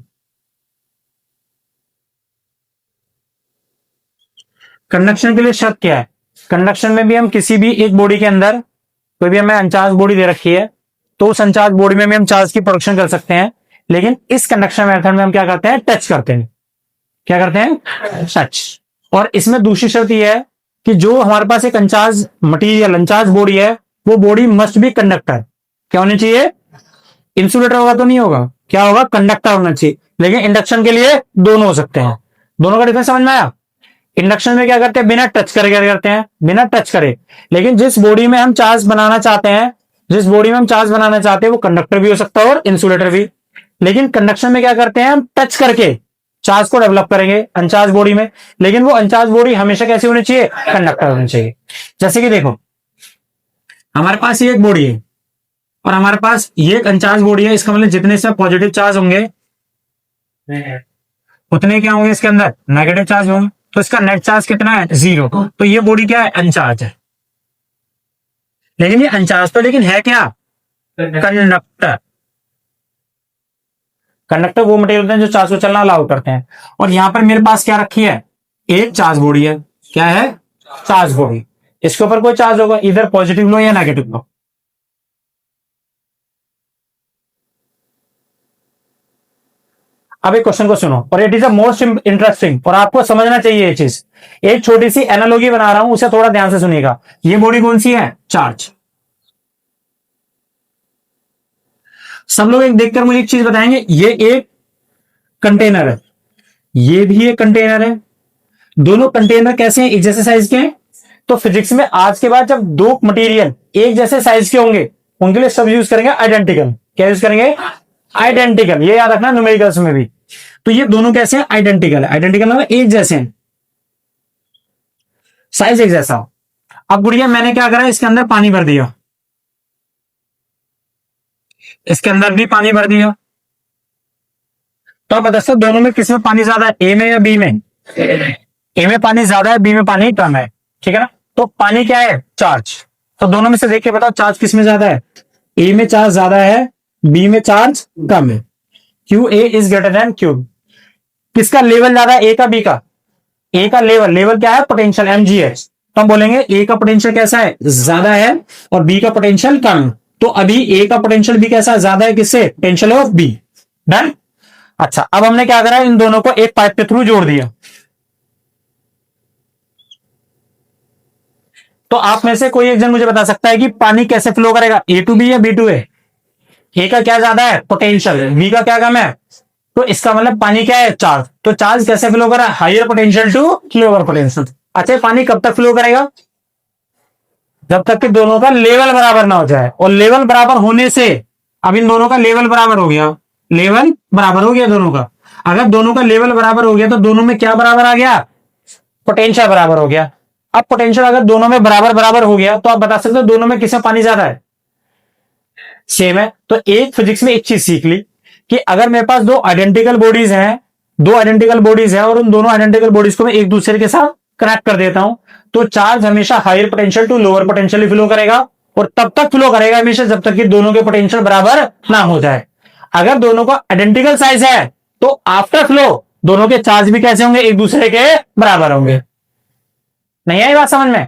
कंडक्शन के लिए शर्त क्या है? कंडक्शन में भी हम किसी भी एक बॉडी के अंदर कोई भी हमें अनचार्ज बॉडी दे रखी है तो उस अनचार्ज बॉडी में भी हम चार्ज की प्रोडक्शन कर सकते हैं, लेकिन इस कंडक्शन मेथड में हम क्या करते हैं? टच करते हैं। क्या करते हैं? टच। और इसमें दूसरी शर्त यह है कि जो हमारे पास एक अनचार्ज मटीरियल, अनचार्ज बॉडी है, वो बॉडी मस्ट बी कंडक्टर। क्या होनी चाहिए? इंसुलेटर होगा तो नहीं होगा, क्या होगा? कंडक्टर होना चाहिए। लेकिन इंडक्शन के लिए दोनों हो सकते हैं। दोनों का डिफरेंस समझ में आया? इंडक्शन में क्या करते हैं? बिना टच करे क्या करते हैं? बिना टच करे। लेकिन जिस बॉडी में हम चार्ज बनाना चाहते हैं, जिस बॉडी में हम चार्ज बनाना चाहते हैं वो कंडक्टर भी हो सकता है और इंसुलेटर भी। लेकिन कंडक्शन में क्या करते हैं? हम टच करके चार्ज को डेवलप करेंगे अनचार्ज बॉडी में। लेकिन वो अनचार्ज बॉडी हमेशा कैसी होनी चाहिए? कंडक्टर होनी चाहिए। जैसे कि देखो हमारे पास ये एक बॉडी है और हमारे पास ये एक अनचार्ज बॉडी है। इसका मतलब जितने से पॉजिटिव चार्ज होंगे उतने क्या होंगे इसके अंदर? नेगेटिव चार्ज होंगे। तो इसका नेट चार्ज कितना है? 0। तो ये बॉडी क्या है? अनचार्ज है। लेकिन ये अनचार्ज तो लेकिन है क्या? कंडक्टर। कंडक्टर वो मटेरियल होते हैं जो चार्ज को चलना अलाउ करते हैं। और यहां पर मेरे पास क्या रखी है? एक चार्ज बॉडी है। क्या है? Charge body. इसके ऊपर कोई चार्ज होगा, इधर पॉजिटिव लो या नेगेटिव लो। अब एक क्वेश्चन को सुनो और it is the most interesting और आपको समझना चाहिए ये चीज। एक छोटी सी एनालॉजी बना रहा हूं, उसे थोड़ा ध्यान से सुनिएगा। ये बॉडी कौन सी है? चार्ज। सब लोग एक देखकर मुझे एक चीज बताएंगे, ये एक कंटेनर है, ये भी एक कंटेनर है। दोनों कंटेनर कैसे हैं? एक जैसे साइज के हैं। तो फिजिक्स में आज के बाद जब दो मटेरियल एक जैसे साइज के होंगे उनके लिए सब यूज करेंगे आइडेंटिकल। क्या यूज करेंगे? आइडेंटिकल। ये याद रखना न्यूमेरिकल्स में भी। तो ये दोनों कैसे हैं? आइडेंटिकल है। आइडेंटिकल मतलब एक जैसे हैं, साइज एक जैसा। अब गुड़िया मैंने क्या करा? इसके अंदर पानी भर दिया, इसके अंदर भी पानी भर दिया। तो आप बता सकते दोनों में किस में पानी ज्यादा है? ए में या बी में? ए में पानी ज्यादा है, बी में पानी कम है। ठीक है ना? तो पानी क्या है? चार्ज। तो दोनों में से देख के बताओ चार्ज किस में ज्यादा है? ए में चार्ज ज्यादा है, बी में चार्ज कम है। Q A is greater than Q. किसका लेवल ज्यादा है? ए का, बी का? ए का लेवल, लेवल क्या है? Potential, mgh। तो हम बोलेंगे ए का पोटेंशियल कैसा है? ज्यादा है और बी का पोटेंशियल कम है। तो अभी ए का पोटेंशियल भी कैसा ज्यादा है? किससे? Potential of B. डन। अच्छा, अब हमने क्या करा? इन दोनों को एक पाइप के थ्रू जोड़ दिया। तो आप में से कोई एक जन मुझे बता सकता है कि पानी कैसे फ्लो करेगा? ए टू बी या बी टू ए? ए का क्या ज्यादा है? पोटेंशियल। बी का क्या कम है? तो इसका मतलब पानी क्या है? चार्ज। तो चार्ज कैसे फ्लो कर रहा है? Higher potential to lower potential. अच्छा, पानी कब तक फ्लो करेगा? जब तक कि दोनों का लेवल बराबर ना हो जाए। और लेवल बराबर होने से, अब इन दोनों का लेवल बराबर हो गया, लेवल बराबर हो गया दोनों का। अगर दोनों का लेवल बराबर हो गया तो दोनों में क्या बराबर आ गया? पोटेंशियल बराबर हो गया। अब पोटेंशियल अगर दोनों में बराबर बराबर हो गया तो आप बता सकते हो दोनों में किसमें पानी ज्यादा है? सेम है। तो एक फिजिक्स में एक चीज सीख ली कि अगर मेरे पास दो आइडेंटिकल बॉडीज हैं, दो आइडेंटिकल बॉडीज हैं और उन दोनों आइडेंटिकल बॉडीज को मैं एक दूसरे के साथ कनेक्ट कर देता हूं तो चार्ज हमेशा higher potential to lower potential flow करेगा। और तब तक फ्लो करेगा हमेशा जब तक कि दोनों के पोटेंशियल बराबर ना हो जाए। अगर दोनों का आइडेंटिकल साइज है तो आफ्टर फ्लो दोनों के चार्ज भी कैसे होंगे? एक दूसरे के बराबर होंगे। नहीं आई बात समझ में?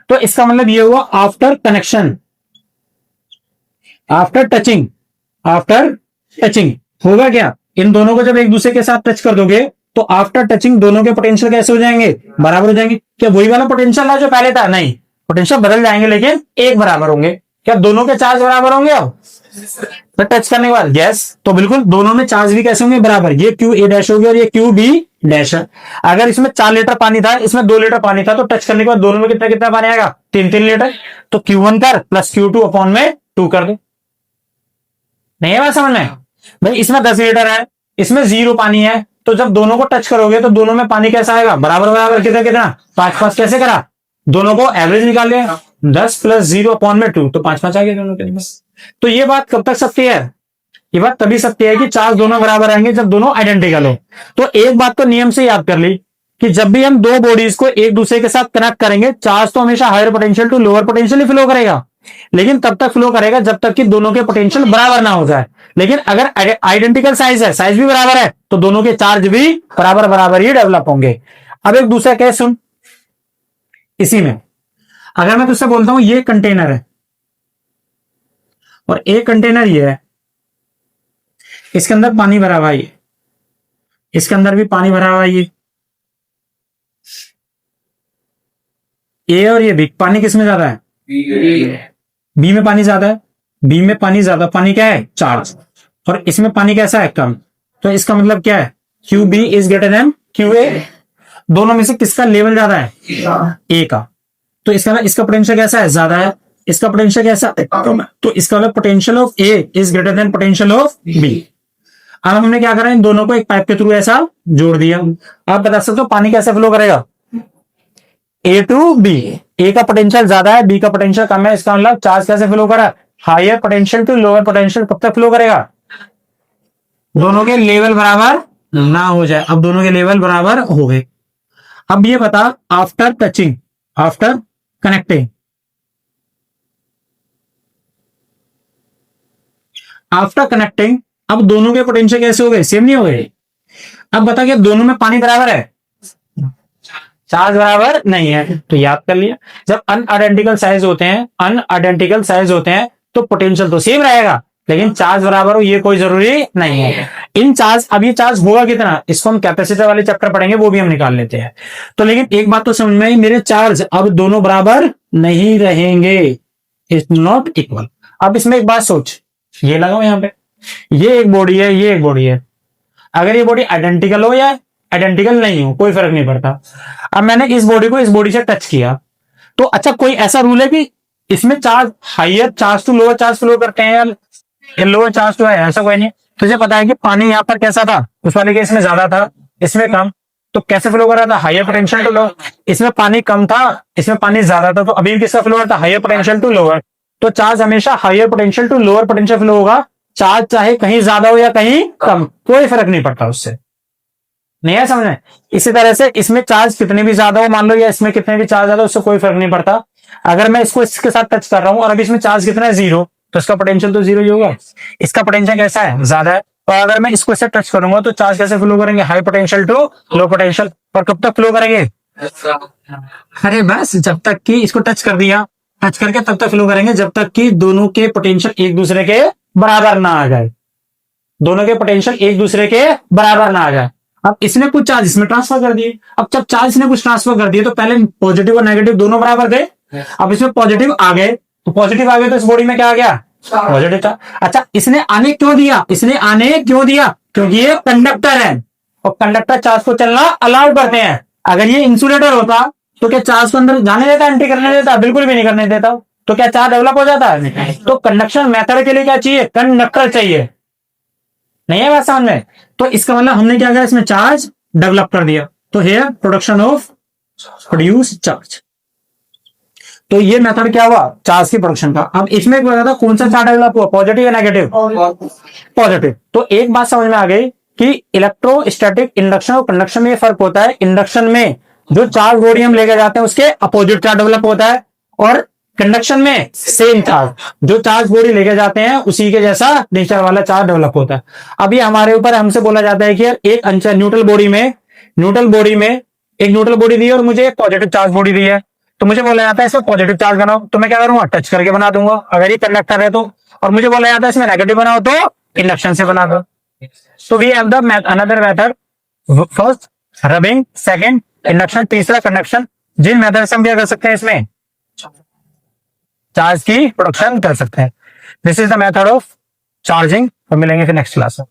तो इसका मतलब ये हुआ after connection, after touching, after touching होगा क्या? इन दोनों को जब एक दूसरे के साथ टच कर दोगे तो आफ्टर टचिंग दोनों के पोटेंशियल कैसे हो जाएंगे? बराबर हो जाएंगे। क्या वही वाला पोटेंशियल है जो पहले था? नहीं, पोटेंशियल बदल जाएंगे लेकिन एक बराबर होंगे। क्या दोनों के चार्ज बराबर होंगे अब तो टच करने के बाद? यस। तो बिल्कुल दोनों में चार्ज भी कैसे होंगे? बराबर। ये क्यू ए डैश हो गया और ये क्यू बी डैश है। अगर इसमें 4 लीटर पानी था, इसमें 2 लीटर पानी था, तो टच करने के बाद दोनों में कितना कितना पानी आएगा? 3-3 लीटर। तो Q1 कर प्लस Q2 अपॉन में 2 कर दे। नहीं है बात समझ में? भाई इसमें 10 लीटर है, इसमें 0 पानी है, तो जब दोनों को टच करोगे तो दोनों में पानी कैसा आएगा, बराबर बराबर, कितना कितना, 5-5। कैसे करा, दोनों को एवरेज निकाल लिया, 10 + 0/2, तो 5-5 आ गए दोनों के लिए। तो ये बात कब तक सत्य है, ये बात तभी सत्य है कि चार्ज दोनों बराबर आएंगे जब दोनों आइडेंटिकल हो। तो एक बात तो नियम से याद कर ली कि जब भी हम दो बॉडीज को एक दूसरे के साथ कनेक्ट करेंगे, चार्ज तो हमेशा higher potential to lower potential ही फ्लो करेगा, लेकिन तब तक फ्लो करेगा जब तक कि दोनों के पोटेंशियल बराबर ना हो जाए। लेकिन अगर आइडेंटिकल साइज है, साइज भी बराबर है, तो दोनों के चार्ज भी बराबर बराबर ही डेवलप होंगे। अब एक दूसरा केस सुन, इसी में अगर मैं तुझसे बोलता हूं ये कंटेनर है और एक कंटेनर ये है, इसके अंदर पानी भरा हुआ है, इसके अंदर भी पानी भरा हुआ है, ए और ये बी, पानी किसमें ज्यादा है, बी में पानी ज्यादा है, बी में पानी ज्यादा, पानी क्या है, चार्ज, और इसमें पानी कैसा है, कम। तो इसका मतलब क्या है, Q B is greater than Q A. दोनों में से किसका लेवल ज्यादा है, ए का। तो इसका पोटेंशियल कैसा है, ज्यादा है, इसका पोटेंशियल कैसा है, कम है। तो इसका मतलब potential of A is greater than potential of B. अब हमने क्या करा, इन दोनों को एक पाइप के थ्रू ऐसा जोड़ दिया। आप बता सकते हो पानी कैसे फ्लो करेगा, ए टू बी, ए का पोटेंशियल ज्यादा है, बी का पोटेंशियल कम है, इसका मतलब चार्ज कैसे फ्लो करा, higher potential to lower potential. कब तक फ्लो करेगा, दोनों के लेवल बराबर ना हो जाए। अब दोनों के लेवल बराबर हो गए। अब ये बता, after touching, after connecting, after connecting अब दोनों के पोटेंशियल कैसे हो गए, सेम नहीं हो गए। अब बता कि दोनों में पानी बराबर है, चार्ज बराबर नहीं है। तो याद कर लिया, जब अनआइडेंटिकल साइज होते हैं, अनआइडेंटिकल साइज होते हैं तो पोटेंशियल तो सेम रहेगा, लेकिन चार्ज बराबर हो ये कोई जरूरी नहीं है। इन चार्ज, अब ये चार्ज होगा कितना, इसको हम कैपेसिटर वाले चैप्टर पढ़ेंगे, वो भी हम निकाल लेते हैं। तो लेकिन एक बात तो समझ में आई, मेरे चार्ज अब दोनों बराबर नहीं रहेंगे, इट्स नॉट इक्वल। अब इसमें एक बात सोच, ये लगाओ यहां पे, ये एक बॉडी है, ये एक बॉडी है, अगर ये बॉडी आइडेंटिकल हो या आइडेंटिकल नहीं हो कोई फर्क नहीं पड़ता। अब मैंने इस बॉडी को इस बॉडी से टच किया, तो अच्छा कोई ऐसा रूल है कि इसमें charge higher charge to lower charge flow करते हैं या लोअर चार्ज टू है, ऐसा कोई नहीं। तुझे पता है कि पानी यहाँ पर कैसा था, उस वाले केस में ज्यादा था, इसमें कम, तो कैसे फ्लो कर रहा था, हायर पोटेंशियल टू लोअर। इसमें पानी कम था, इसमें पानी ज्यादा था, तो अभी किसका फ्लो था, हायर पोटेंशियल टू लोअर। तो चार्ज हमेशा higher potential to lower potential flow होगा, चार्ज चाहे कहीं ज्यादा हो या कहीं कम, कोई फर्क नहीं पड़ता उससे। नहीं है समझ में। इसी तरह से इसमें चार्ज कितने भी ज्यादा हो मान लो, या इसमें कितने भी चार्ज ज्यादा, उससे कोई फर्क नहीं पड़ता। अगर मैं इसको इसके साथ टच कर रहा हूं और अभी इसमें चार्ज कितना है, 0, तो इसका पोटेंशियल तो 0 ही होगा। इसका पोटेंशियल कैसा है, ज्यादा है। और अगर मैं इसको इससे टच करूंगा तो चार्ज कैसे फ्लो करेंगे, high potential to low potential. और कब तक फ्लो करेंगे, अरे बस जब तक कि इसको टच कर दिया, टच करके तब तक फ्लो करेंगे जब तक कि दोनों के पोटेंशियल एक दूसरे के बराबर ना आ जाए, दोनों के पोटेंशियल एक दूसरे के बराबर ना आ जाए। अब इसने कुछ चार्ज इसमें ट्रांसफर कर दिए, अब जब चार्ज ने कुछ ट्रांसफर कर दिए तो पहले पॉजिटिव और नेगेटिव दोनों बराबर थे, अब इसमें पॉजिटिव आ गए, तो पॉजिटिव आ गए तो इस बॉडी में क्या आ गया, पॉजिटिव था। अच्छा इसने आने क्यों दिया, इसने आने क्यों दिया, क्योंकि ये कंडक्टर है और कंडक्टर चार्ज को चलना अलाउ करते हैं। अगर ये इंसुलेटर होता तो क्या चार्ज को अंदर जाने देता, एंट्री करने देता, बिल्कुल भी नहीं करने देता। तो क्या चार्ज डेवलप हो जाता है। तो कंडक्शन मेथड के लिए क्या चाहिए, कंडक्टर चाहिए। नहीं है बात समझ में। तो इसका मतलब हमने क्या किया, इसमें चार्ज डेवलप कर दिया। तो here production of produce charge, तो ये मेथड क्या हुआ, चार्ज की प्रोडक्शन का। अब इसमें एक बता था कौन सा चार्ज डेवलप हुआ, पॉजिटिव या नेगेटिव, पॉजिटिव। तो एक बात समझ में आ गई कि इलेक्ट्रोस्टैटिक इंडक्शन और कंडक्शन में ये फर्क होता है। इंडक्शन में जो चार्ज बॉडी हम लेके जाते हैं उसके अपोजिट चार्ज डेवलप होता है, और कंडक्शन में सेम चार्ज जो चार्ज बॉडी लेके जाते हैं उसी के जैसा नेचर वाला चार्ज डेवलप होता है। अभी हमारे ऊपर हमसे बोला जाता है कि यार एक न्यूट्रल बॉडी में एक न्यूट्रल बॉडी दी है और मुझे एक पॉजिटिव चार्ज बॉडी दी है, तो मुझे बोला जाता है इसमें पॉजिटिव चार्ज बनाओ, तो मैं क्या करूंगा, टच करके बना दूंगा अगर ये कंडक्टर है तो। और मुझे बोला जाता है इसमें नेगेटिव बनाओ तो इंडक्शन से बना दो। So we have the another method, first rubbing, second induction, तीसरा कंडक्शन। जिन मेथड से हम क्या कर सकते हैं, इसमें चार्ज की प्रोडक्शन कर सकते हैं। This is the method of charging. और मिलेंगे फिर नेक्स्ट क्लास में।